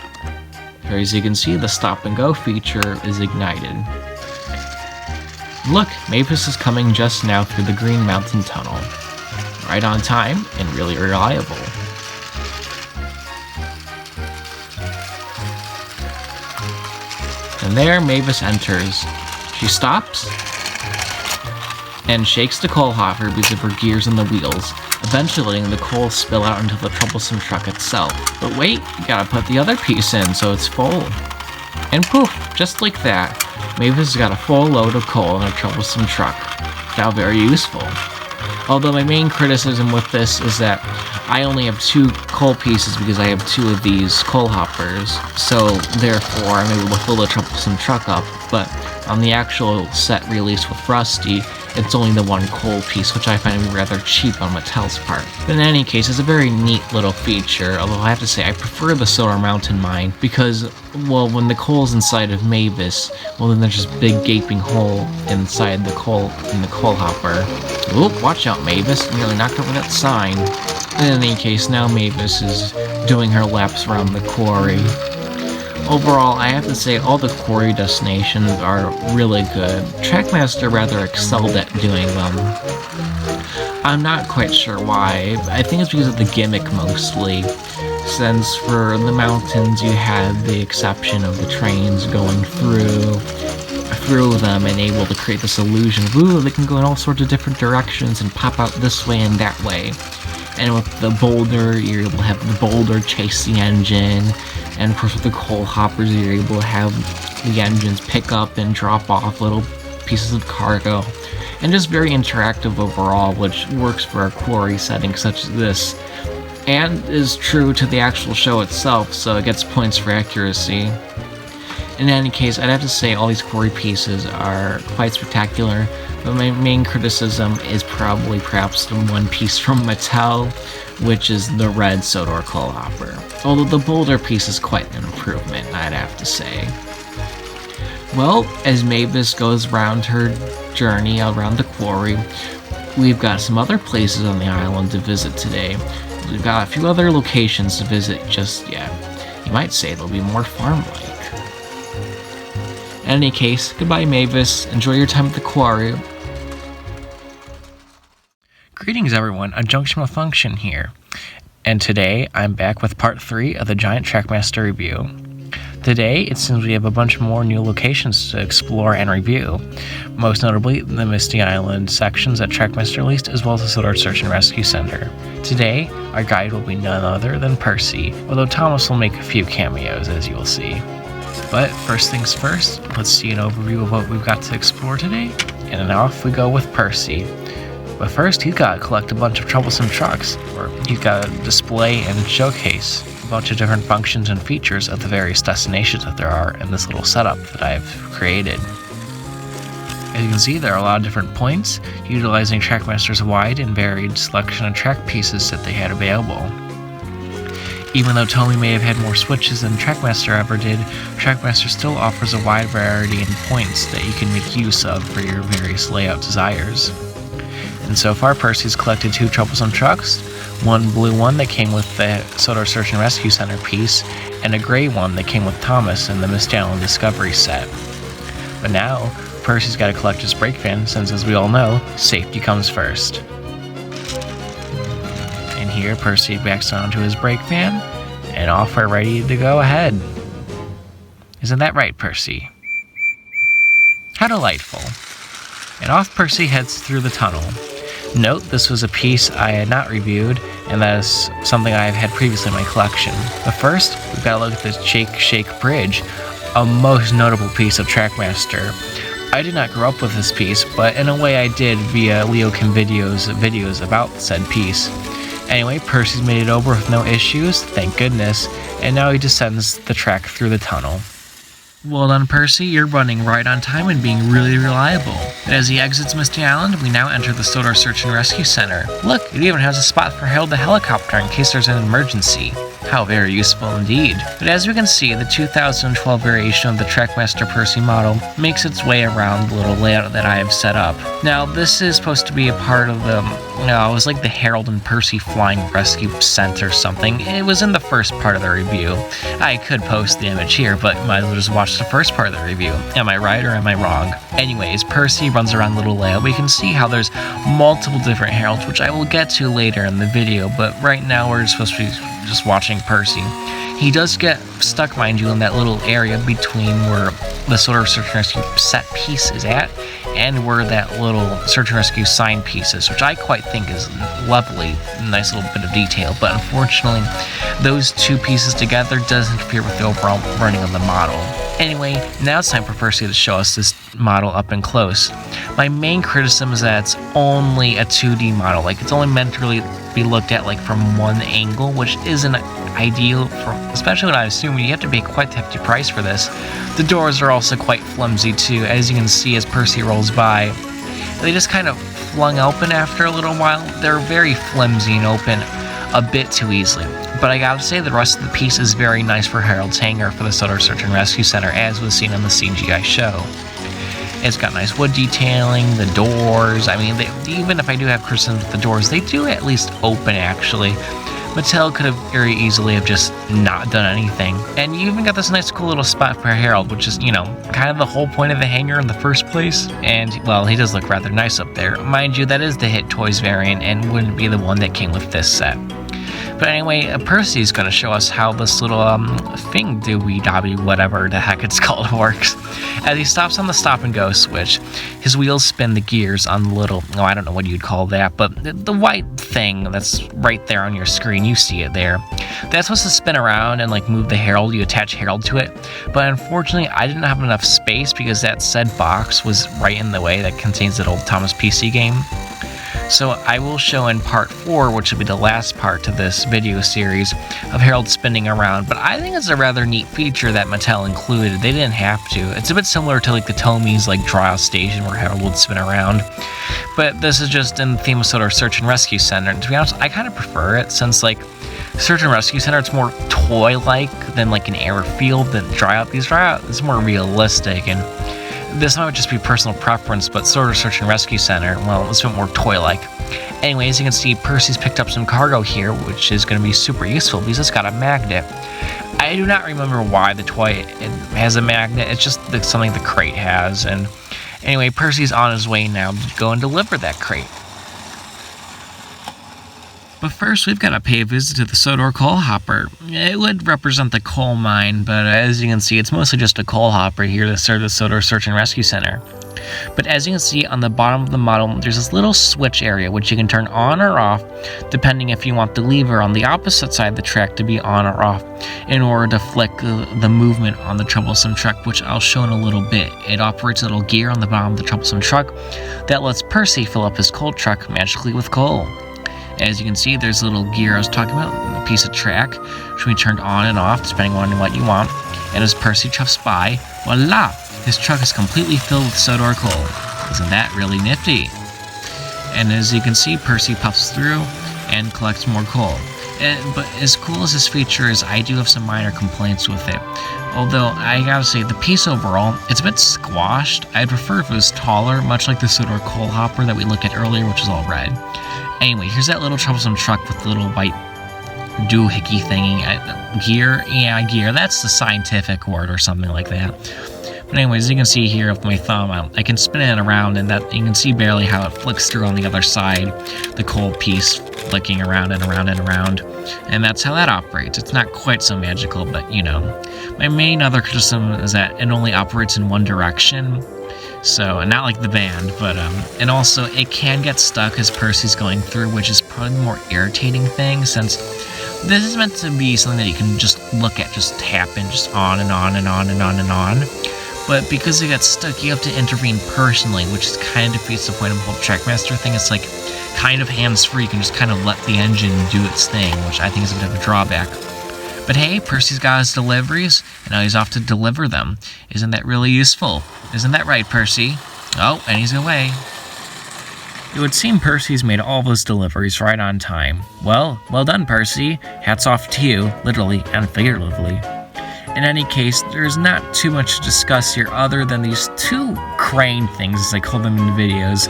Here, as you can see, the stop and go feature is ignited. Look, Mavis is coming just now through the Green Mountain Tunnel. Right on time and really reliable. And there Mavis enters. She stops and shakes the coal hopper because of her gears and the wheels, eventually letting the coal spill out into the troublesome truck itself. But wait, you gotta put the other piece in so it's full. And poof, just like that, Mavis has got a full load of coal in a troublesome truck. Now very useful. Although my main criticism with this is that I only have 2 coal pieces because I have 2 of these coal hoppers, so therefore I'm able to fill the troublesome truck up, but on the actual set release with Rusty, it's only the 1 coal piece, which I find to be rather cheap on Mattel's part. But in any case, it's a very neat little feature, although I have to say I prefer the Solar Mountain mine, because, well, when the coal's inside of Mavis, well then there's this big gaping hole inside the coal, in the coal hopper. Oop, watch out Mavis, you nearly knocked over that sign. In any case, now Mavis is doing her laps around the quarry. Overall, I have to say all the quarry destinations are really good. Trackmaster rather excelled at doing them. I'm not quite sure why. I think it's because of the gimmick mostly. Since for the mountains you had the exception of the trains going through them and able to create this illusion of, ooh, they can go in all sorts of different directions and pop out this way and that way. And with the boulder, you're able to have the boulder chase the engine. And of course with the coal hoppers, you're able to have the engines pick up and drop off little pieces of cargo. And just very interactive overall, which works for a quarry setting such as this. And is true to the actual show itself, so it gets points for accuracy. In any case, I'd have to say all these quarry pieces are quite spectacular, but my main criticism is probably perhaps the one piece from Mattel, which is the red Sodor coal hopper. Although the boulder piece is quite an improvement, I'd have to say. Well, as Mavis goes around her journey around the quarry, we've got some other places on the island to visit today. We've got a few other locations to visit just yet. You might say they'll be more farm-like. In any case, goodbye Mavis, enjoy your time at the quarry. Greetings everyone, a Junction Malfunction here. And today, I'm back with part 3 of the Giant Trackmaster review. Today, it seems we have a bunch more new locations to explore and review. Most notably, the Misty Island sections that Trackmaster released, as well as the Solar Search and Rescue Center. Today, our guide will be none other than Percy, although Thomas will make a few cameos, as you will see. But first things first, let's see an overview of what we've got to explore today, and then off we go with Percy. But first, he's got to collect a bunch of troublesome trucks, or he's got to display and showcase a bunch of different functions and features of the various destinations that there are in this little setup that I've created. As you can see, there are a lot of different points, utilizing Trackmaster's wide and varied selection of track pieces that they had available. Even though Tomy may have had more switches than Trackmaster ever did, Trackmaster still offers a wide variety in points that you can make use of for your various layout desires. And so far, Percy's collected 2 troublesome trucks, one blue one that came with the Solar Search and Rescue Center piece, and a gray one that came with Thomas in the Misty Island Discovery set. But now, Percy's got to collect his brake fan, since as we all know, safety comes first. And here, Percy backs onto his brake fan, and off we're ready to go ahead. Isn't that right, Percy? How delightful. And off Percy heads through the tunnel. Note, this was a piece I had not reviewed, and that is something I have had previously in my collection. But first, we've got to look at this Shake Bridge, a most notable piece of Trackmaster. I did not grow up with this piece, but in a way I did via LeoKimVideo's videos about said piece. Anyway, Percy's made it over with no issues, thank goodness, and now he descends the track through the tunnel. Well done, Percy, you're running right on time and being really reliable. As he exits Misty Island, we now enter the Solar Search and Rescue Center. Look, it even has a spot for Harold the helicopter in case there's an emergency. How very useful indeed. But as we can see, the 2012 variation of the Trackmaster Percy model makes its way around the little layout that I have set up. Now, this is supposed to be a part of the, it was like the Harold and Percy Flying Rescue Scent or something. It was in the first part of the review. I could post the image here, but might as well just watch the first part of the review. Am I right or am I wrong? Anyways, Percy runs around the little layout. We can see how there's multiple different Harolds, which I will get to later in the video, but right now we're supposed to be just watching Percy. He does get stuck, mind you, in that little area between where the Solar Search and Rescue set piece is at and where that little Search and Rescue sign piece is, which I quite think is lovely, nice little bit of detail, but unfortunately those two pieces together does interfere with the overall running of the model. Anyway, now it's time for Percy to show us this model up and close. My main criticism is that it's only a 2D model, like it's only meant to really be looked at like from one angle, which isn't ideal for, especially when I assume you have to pay quite the hefty price for this. The doors are also quite flimsy too, as you can see as Percy rolls by. They just kind of flung open after a little while. They're very flimsy and open a bit too easily. But I gotta say, the rest of the piece is very nice for Harold's hangar for the Solar Search and Rescue Center, as was seen on the CGI show. It's got nice wood detailing, the doors. I mean, even if I do have criticisms with the doors, they do at least open actually. Mattel could have very easily have just not done anything. And you even got this nice cool little spot for Harold, which is, kind of the whole point of the hangar in the first place. And, well, he does look rather nice up there. Mind you, that is the Hit Toys variant and wouldn't be the one that came with this set. But anyway, Percy's going to show us how this little thing-dooby-dobby, whatever the heck it's called, works. As he stops on the stop-and-go switch, his wheels spin the gears on the little, I don't know what you'd call that, but the white thing that's right there on your screen, you see it there. That's supposed to spin around and move the Harold, you attach Harold to it. But unfortunately, I didn't have enough space because that said box was right in the way that contains that old Thomas PC game. So I will show in part 4, which will be the last part to this video series, of Harold spinning around, but I think it's a rather neat feature that Mattel included. They didn't have to. It's a bit similar to the Tomy's Draw Station where Harold would spin around, but this is just in the theme of Solar Search and Rescue Center, and to be honest, I kind of prefer it since Search and Rescue Center, it's more toy-like than an airfield than Tryout. These Tryout is more realistic, and this might just be personal preference, but Solar Search and Rescue Center, well, it's a bit more toy-like. Anyway, as you can see, Percy's picked up some cargo here, which is going to be super useful because it's got a magnet. I do not remember why the toy has a magnet. It's just something the crate has. And anyway, Percy's on his way now to go and deliver that crate. But first, we've got to pay a visit to the Sodor coal hopper. It would represent the coal mine, but as you can see, it's mostly just a coal hopper here to serve the Sodor Search and Rescue Center. But as you can see on the bottom of the model, there's this little switch area which you can turn on or off depending if you want the lever on the opposite side of the track to be on or off in order to flick the movement on the troublesome truck, which I'll show in a little bit. It operates a little gear on the bottom of the troublesome truck that lets Percy fill up his coal truck magically with coal. As you can see, there's a little gear I was talking about, a piece of track, which can be turned on and off depending on what you want. And as Percy chuffs by, voila! His truck is completely filled with Sodor coal. Isn't that really nifty? And as you can see, Percy puffs through and collects more coal. But as cool as this feature is, I do have some minor complaints with it. Although, I gotta say, the piece overall, it's a bit squashed. I'd prefer if it was taller, much like the Sodor coal hopper that we looked at earlier, which is all red. Anyway, here's that little troublesome truck with the little white doohickey thingy. Gear? Yeah, gear. That's the scientific word or something like that. But anyways, as you can see here with my thumb, I can spin it around, and that you can see barely how it flicks through on the other side, the coal piece flicking around and around and around, and that's how that operates. It's not quite so magical, but you know. My main other criticism is that it only operates in one direction, so not like the band, but and also it can get stuck as Percy's going through, which is probably the more irritating thing, since this is meant to be something that you can just look at, just tap in, just on and on and on and on and on. But because it gets stuck, you have to intervene personally, which is kind of defeats the point of the whole Trackmaster thing. It's like kind of hands-free. You can just kind of let the engine do its thing, which I think is a bit of a drawback. But hey, Percy's got his deliveries, and now he's off to deliver them. Isn't that really useful? Isn't that right, Percy? Oh, and he's away. It would seem Percy's made all of his deliveries right on time. Well done, Percy. Hats off to you, literally and figuratively. In any case, there's not too much to discuss here other than these two crane things, as I call them in the videos.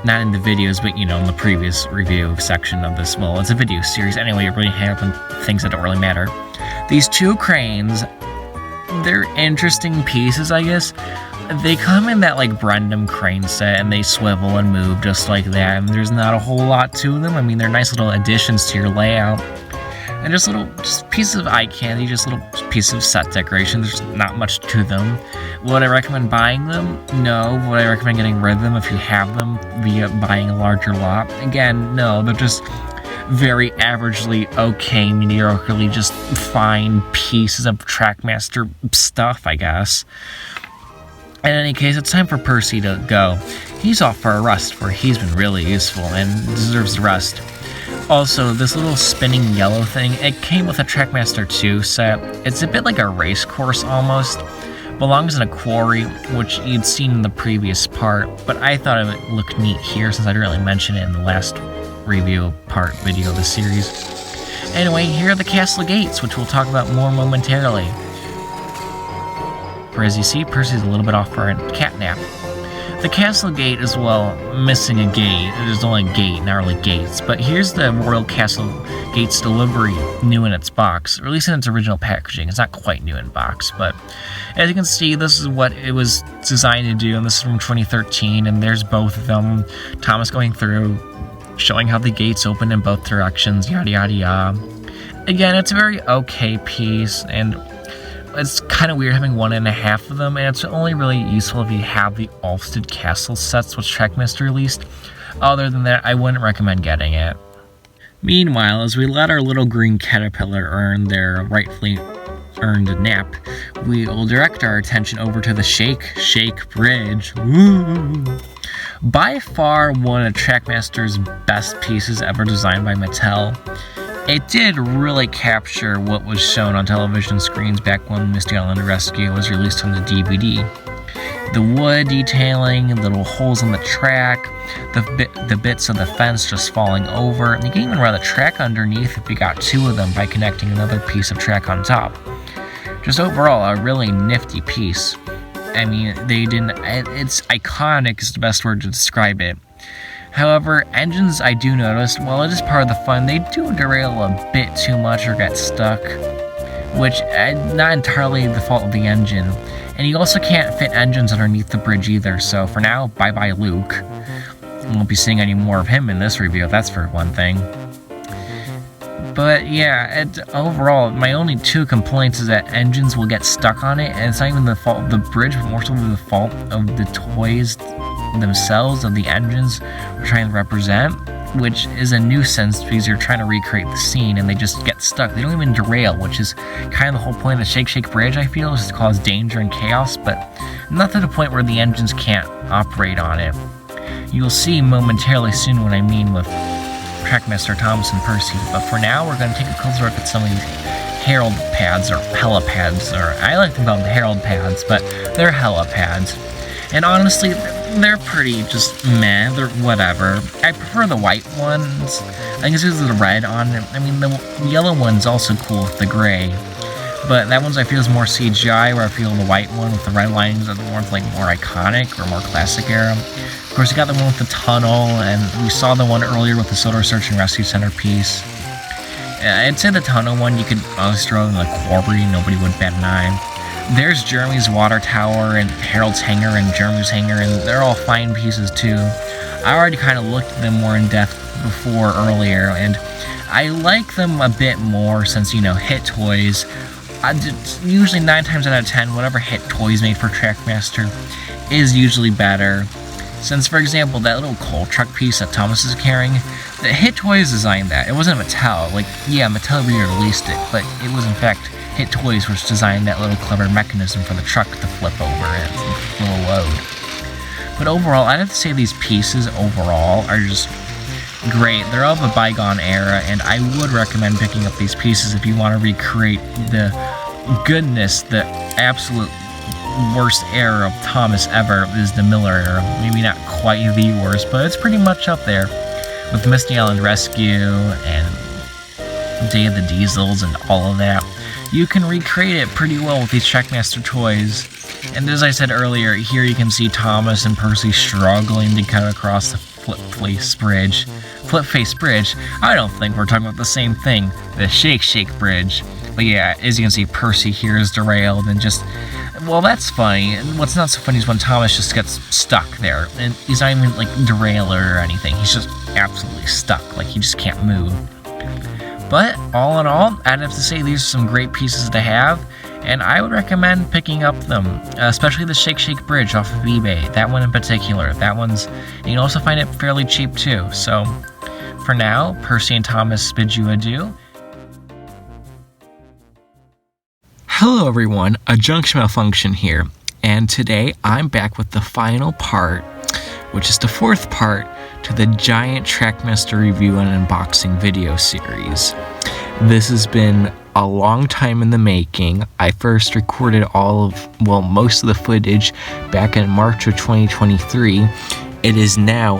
Not in the videos, but, you know, in the previous review section of this. Well, it's a video series. Anyway, you're really hang up on things that don't really matter. These two cranes, they're interesting pieces, I guess. They come in that, like, Brendam crane set, and they swivel and move just like that, and there's not a whole lot to them. I mean, they're nice little additions to your layout. And just pieces of eye candy, just little pieces of set decoration. There's not much to them. Would I recommend buying them? No. Would I recommend getting rid of them if you have them via buying a larger lot? Again, no. They're just very averagely okay, mediocrely, just fine pieces of Trackmaster stuff, I guess. In any case, it's time for Percy to go. He's off for a rest, where he's been really useful and deserves the rest. Also, this little spinning yellow thing, it came with a Trackmaster 2 set. It's a bit like a race course almost. Belongs in a quarry, which you'd seen in the previous part, but I thought it would look neat here since I didn't really mention it in the last review part video of the series. Anyway, here are the castle gates, which we'll talk about more momentarily. For as you see, Percy's a little bit off for a cat nap. The castle gate is, well, missing a gate. There's only a gate, not really gates. But here's the Royal Castle Gates delivery, new in its box, or at least in its original packaging. It's not quite new in box, but as you can see, this is what it was designed to do, and this is from 2013, and there's both of them. Thomas going through, showing how the gates open in both directions, yada yada yada. Again, it's a very okay piece, and it's kind of weird having 1.5 of them, and it's only really useful if you have the Ulfstead Castle sets, which Trackmaster released. Other than that, I wouldn't recommend getting it. Meanwhile, as we let our little green caterpillar earn their rightfully earned nap, we will direct our attention over to the Shake Bridge. Woo! By far one of Trackmaster's best pieces ever designed by Mattel. It did really capture what was shown on television screens back when Misty Island Rescue was released on the DVD. The wood detailing, the little holes in the track, the bits of the fence just falling over, and you can even run the track underneath if you got 2 of them by connecting another piece of track on top. Just overall, a really nifty piece. I mean, it's iconic is the best word to describe it. However, engines, I do notice, while it is part of the fun, they do derail a bit too much or get stuck, which not entirely the fault of the engine. And you also can't fit engines underneath the bridge either, so for now, bye-bye Luke. We won't be seeing any more of him in this review, that's for one thing. But yeah, overall, my only 2 complaints is that engines will get stuck on it, and it's not even the fault of the bridge, but more so the fault of the toys themselves, of the engines we're trying to represent, which is a nuisance because you're trying to recreate the scene and they just get stuck. They don't even derail, which is kind of the whole point of the Shake Bridge, I feel, is to cause danger and chaos, but not to the point where the engines can't operate on it. You'll see momentarily soon what I mean with Trackmaster Thomas and Percy, but for now we're going to take a closer look at some of these Herald pads, or helipads, or I like to call them Herald pads, but they're helipads. And honestly, they're pretty just meh, they're whatever. I prefer the white ones. I guess because of the red on it. I mean, the yellow one's also cool with the gray. But that one's I feel is more CGI, where I feel the white one with the red lines are the ones like more iconic or more classic era. Of course, you got the one with the tunnel, and we saw the one earlier with the Solar Search and Rescue Center piece. I'd say the tunnel one you could always throw in the Quarry, nobody would bat an eye. There's Jeremy's water tower and Harold's hangar and Jeremy's hangar, and they're all fine pieces too. I already kind of looked at them more in depth before earlier, and I like them a bit more since, you know, Hit Toys. Usually 9 times out of 10, whatever Hit Toys made for Trackmaster is usually better. Since, for example, that little coal truck piece that Thomas is carrying, the Hit Toys designed that. It wasn't Mattel. Like, yeah, Mattel re-released it, but it was in fact Hit Toys which designed that little clever mechanism for the truck to flip over and little load. But overall, I'd have to say these pieces overall are just great. They're of a bygone era, and I would recommend picking up these pieces if you want to recreate the goodness, the absolute worst era of Thomas ever is the Miller era. Maybe not quite the worst, but it's pretty much up there with Misty Island Rescue and Day of the Diesels and all of that. You can recreate it pretty well with these Trackmaster toys. And as I said earlier, here you can see Thomas and Percy struggling to cut across the flip-face bridge. Flip-face bridge? I don't think we're talking about the same thing. The Shake Bridge. But yeah, as you can see, Percy here is derailed and just... Well, that's funny. And what's not so funny is when Thomas just gets stuck there. And he's not even, like, derailed or anything. He's just absolutely stuck. Like, he just can't move. But, all in all, I'd have to say these are some great pieces to have. And I would recommend picking up them, especially the Shake Bridge off of eBay. That one in particular. That one's... You can also find it fairly cheap, too. So, for now, Percy and Thomas bid you adieu. Hello everyone, a junction malfunction here, and today I'm back with the final part, which is the 4th part to the Giant Trackmaster review and unboxing video series. This has been a long time in the making. I first recorded most of the footage back in March of 2023. It is now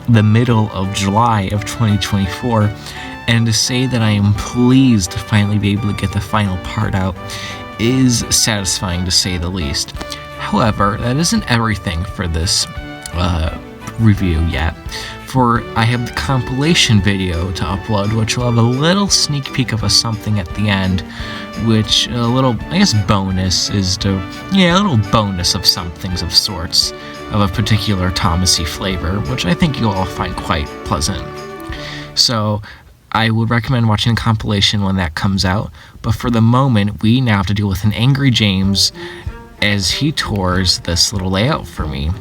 the middle of July of 2024. And to say that I am pleased to finally be able to get the final part out is satisfying to say the least. However, that isn't everything for this review yet, for I have the compilation video to upload, which will have a little sneak peek of something at the end, which a little, I guess, bonus is a little bonus of some things of sorts, of a particular Thomasy flavor, which I think you'll all find quite pleasant. So, I would recommend watching the compilation when that comes out, but for the moment, we now have to deal with an angry James as he tours this little layout for me.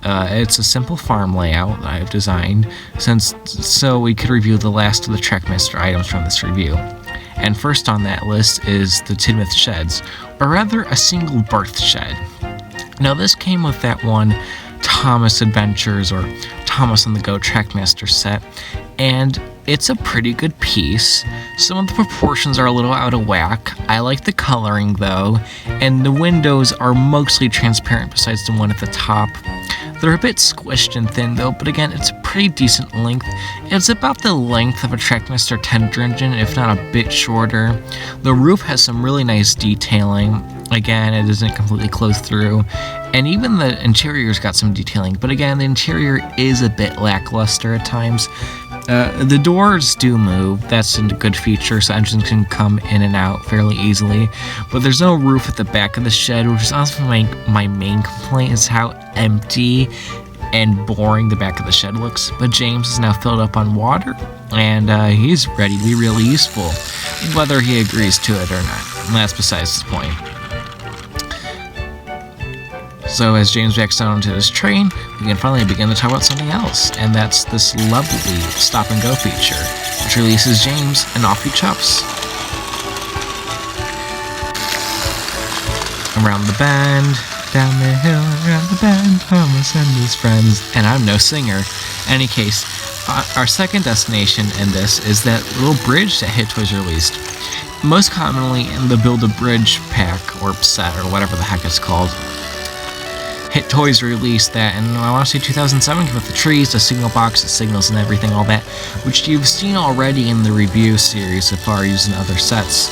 It's a simple farm layout that I've designed, so we could review the last of the Trackmaster items from this review. And first on that list is the Tidmouth Sheds, or rather a single berth shed. Now this came with that one Thomas Adventures or Thomas on the Go Trackmaster set, and it's a pretty good piece. Some of the proportions are a little out of whack. I like the coloring though, and the windows are mostly transparent besides the one at the top. They're a bit squished and thin though, but again, it's a pretty decent length. It's about the length of a Trackmaster tender engine, if not a bit shorter. The roof has some really nice detailing. Again, it isn't completely closed through. And even the interior's got some detailing, but again, the interior is a bit lackluster at times. The doors do move. That's a good feature, so engines can come in and out fairly easily. But there's no roof at the back of the shed, which is honestly my main complaint, is how empty and boring the back of the shed looks. But James is now filled up on water, and he's ready to be really useful, whether he agrees to it or not. And that's besides the point. So as James backs down onto his train, we can finally begin to talk about something else, and that's this lovely stop and go feature, which releases James and off he chuffs. Around the bend, down the hill, around the bend, Thomas and his friends, and I'm no singer. In any case, our second destination in this is that little bridge that Hit Toys released. Most commonly in the Build a Bridge pack, or set, or whatever the heck it's called. Hit Toys released that, and I want to say 2007 came with the trees, the signal box, the signals, and everything, all that, which you've seen already in the review series so far using other sets.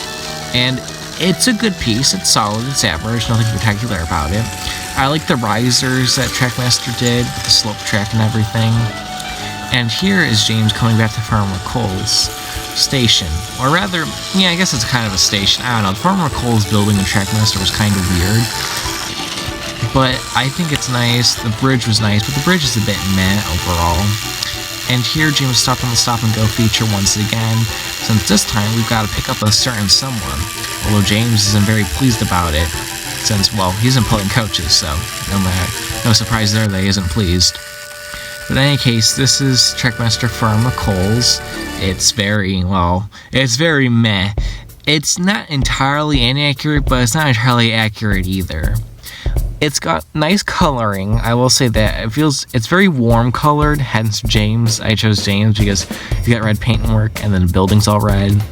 And it's a good piece, it's solid, it's average, nothing spectacular about it. I like the risers that Trackmaster did, with the slope track and everything. And here is James coming back to Farmer McColl's station. Or rather, yeah, I guess it's kind of a station. I don't know, the Farmer McColl's building in Trackmaster was kind of weird. But I think it's nice. The bridge was nice, but the bridge is a bit meh overall. And here James stopped on the stop and go feature once again, since this time we've got to pick up a certain someone. Although James isn't very pleased about it, since, well, he's in pulling coaches, so no surprise there that he isn't pleased. But in any case, this is Trackmaster Farmer McColl's. It's very meh. It's not entirely inaccurate, but it's not entirely accurate either. It's got nice coloring, I will say that. It's very warm colored, hence James. I chose James because he's got red paintwork and then the building's all red.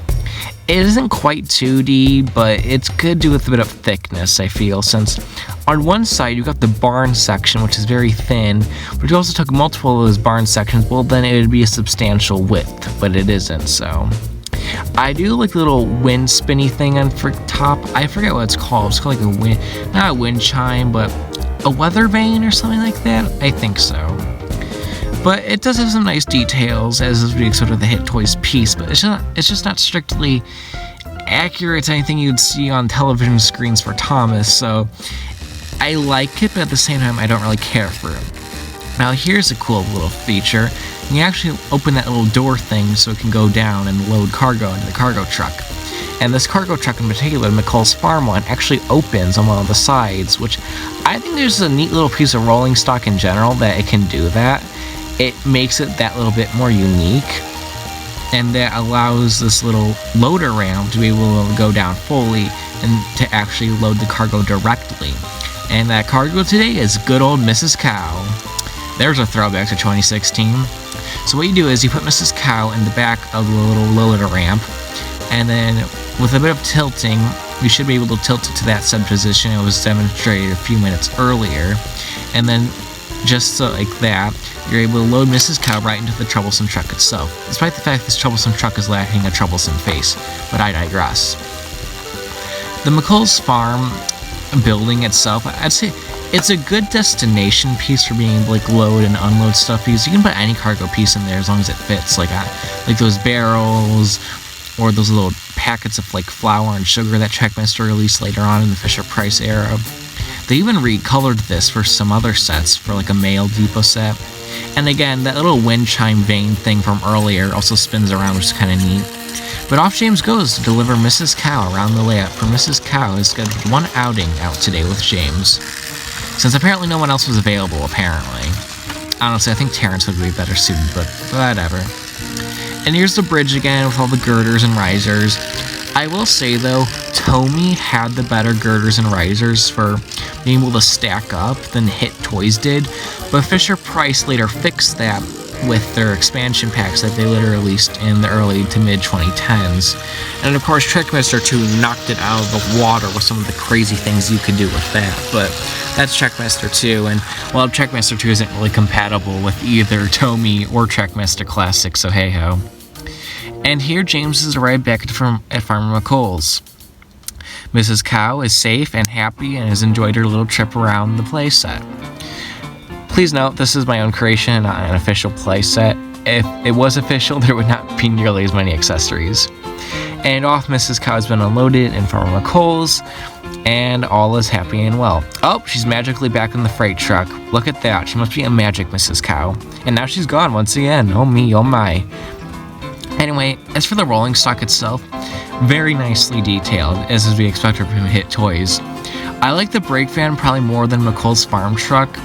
It isn't quite 2D, but it's good to with a bit of thickness, I feel, since on one side you've got the barn section, which is very thin, but if you also took multiple of those barn sections, well, then it would be a substantial width, but it isn't, so. I do like the little wind spinny thing on top. I forget what it's called. It's called like a wind, not a wind chime, but a weather vane or something like that. I think so. But it does have some nice details, as is expected with the Hit Toys piece. But it's just not strictly accurate to anything you'd see on television screens for Thomas. So I like it, but at the same time, I don't really care for it. Now here's a cool little feature. You actually open that little door thing so it can go down and load cargo into the cargo truck. And this cargo truck in particular, McColl's Farm one, actually opens on one of the sides, which I think there's a neat little piece of rolling stock in general that it can do that. It makes it that little bit more unique, and that allows this little loader ramp to be able to go down fully and to actually load the cargo directly. And that cargo today is good old Mrs. Cow. There's a throwback to 2016. So what you do is you put Mrs. Cow in the back of the little loader ramp, and then with a bit of tilting, we should be able to tilt it to that sub position. It was demonstrated a few minutes earlier. And then just so like that, you're able to load Mrs. Cow right into the troublesome truck itself, despite the fact this troublesome truck is lacking a troublesome face, but I digress. The McColl's Farm building itself, I'd say it's a good destination piece for being able to like load and unload stuff, because you can put any cargo piece in there as long as it fits, like those barrels or those little packets of like flour and sugar that Trackmaster released later on in the Fisher-Price era. They even recolored this for some other sets, for like a Mail Depot set. And again, that little wind chime vane thing from earlier also spins around, which is kind of neat. But off James goes to deliver Mrs. Cow around the layout, for Mrs. Cow has got one outing out today with James, since apparently no one else was available, apparently. Honestly, I think Terrence would be better suited, but whatever. And here's the bridge again with all the girders and risers. I will say, though, Tomy had the better girders and risers for being able to stack up than Hit Toys did, but Fisher-Price later fixed that with their expansion packs that they later released in the early to mid 2010s. And of course, Trackmaster 2 knocked it out of the water with some of the crazy things you could do with that, but that's Trackmaster 2, and while Trackmaster 2 isn't really compatible with either Tomy or Trackmaster Classic, so hey ho. And here James has arrived back at Farmer McColl's. Mrs. Cow is safe and happy and has enjoyed her little trip around the playset. Please note, this is my own creation, not an official playset. If it was official, there would not be nearly as many accessories. And off Mrs. Cow has been unloaded in Farmer McColl's, and all is happy and well. Oh, she's magically back in the freight truck. Look at that, she must be a magic Mrs. Cow. And now she's gone once again. Oh me, oh my. Anyway, as for the rolling stock itself, very nicely detailed, as we expect from Hit Toys. I like the brake van probably more than McColl's Farm truck.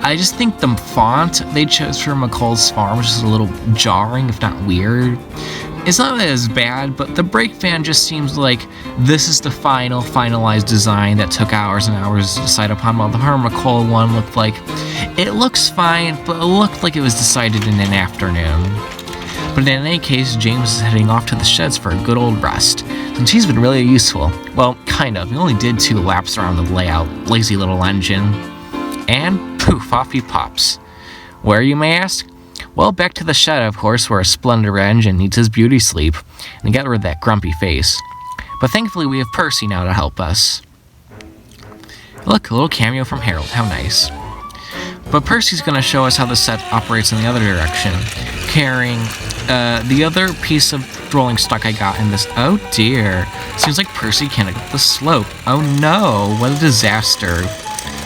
I just think the font they chose for McColl's Farm is just a little jarring, if not weird. It's not as bad, but the brake van just seems like this is the finalized design that took hours and hours to decide upon, while the Farmer McColl one looked like, it looks fine, but it looked like it was decided in an afternoon. But in any case, James is heading off to the sheds for a good old rest, since he's been really useful. Well, kind of. He only did 2 laps around the layout. Lazy little engine. and poof, off he pops. Where, you may ask? Well, back to the shed, of course, where a splendid engine needs his beauty sleep, and get rid of that grumpy face. But thankfully we have Percy now to help us. Look, a little cameo from Harold, how nice. But Percy's going to show us how the set operates in the other direction, carrying the other piece of rolling stock I got in this. Oh dear, seems like Percy can't get up the slope. Oh no, what a disaster.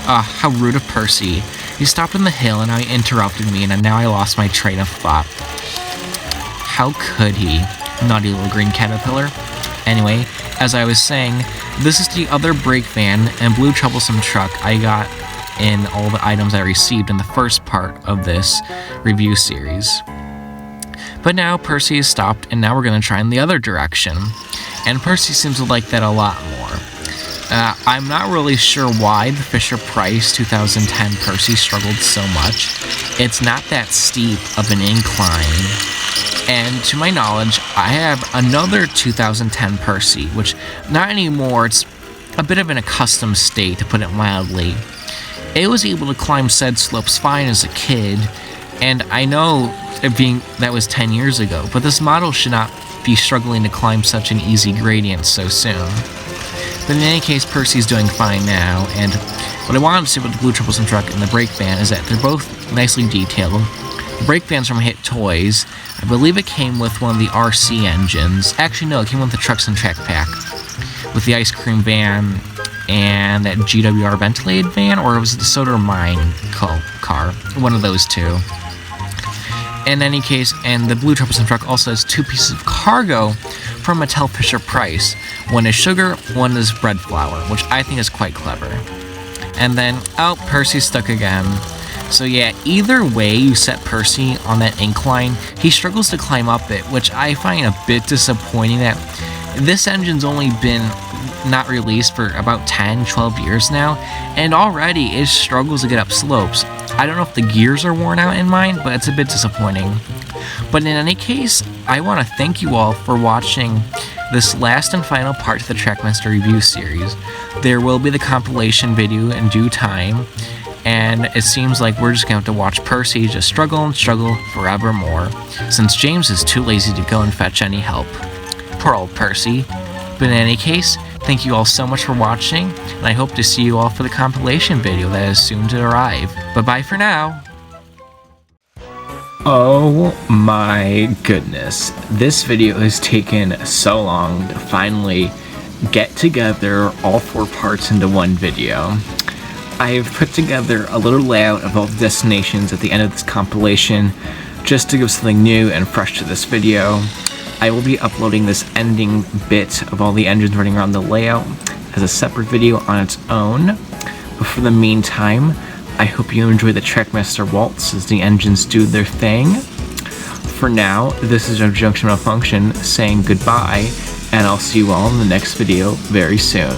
How rude of Percy. He stopped on the hill and now he interrupted me, and now I lost my train of thought. How could he? Naughty little green caterpillar. Anyway, as I was saying, this is the other brake van and blue troublesome truck I got in all the items I received in the first part of this review series. But now Percy has stopped, and now we're going to try in the other direction. And Percy seems to like that a lot more. I'm not really sure why the Fisher-Price 2010 Percy struggled so much. It's not that steep of an incline. And to my knowledge, I have another 2010 Percy, which not anymore, it's a bit of an accustomed state, to put it mildly. It was able to climb said slopes fine as a kid, and I know that was 10 years ago, but this model should not be struggling to climb such an easy gradient so soon. But in any case, Percy's doing fine now, and what I wanted to say about the blue troublesome truck and the brake van is that they're both nicely detailed. The brake van's from Hit Toys. I believe it came with one of the RC engines. Actually, no, it came with the Trucks and Track pack, with the ice cream van and that GWR ventilated van, or was it the Soda Mine car? One of those two. In any case, and the blue troublesome truck also has two pieces of cargo from Mattel Fisher-Price. One is sugar, one is bread flour, which I think is quite clever. And then, oh, Percy's stuck again. So yeah, either way you set Percy on that incline, he struggles to climb up it, which I find a bit disappointing that this engine's only been not released for about 10, 12 years now, and already it struggles to get up slopes. I don't know if the gears are worn out in mine, but it's a bit disappointing. But in any case, I want to thank you all for watching this last and final part of the Trackmaster review series. There will be the compilation video in due time, and it seems like we're just going to have to watch Percy just struggle and struggle forevermore, since James is too lazy to go and fetch any help. Poor old Percy. But in any case, thank you all so much for watching, and I hope to see you all for the compilation video that is soon to arrive. Bye-bye for now! Oh my goodness, this video has taken so long to finally get together all 4 parts into one video. I have put together a little layout of all the destinations at the end of this compilation, just to give something new and fresh to this video. I will be uploading this ending bit of all the engines running around the layout as a separate video on its own. But for the meantime, I hope you enjoy the Trackmaster waltz as the engines do their thing. For now, this is Junction Malfunction saying goodbye, and I'll see you all in the next video very soon.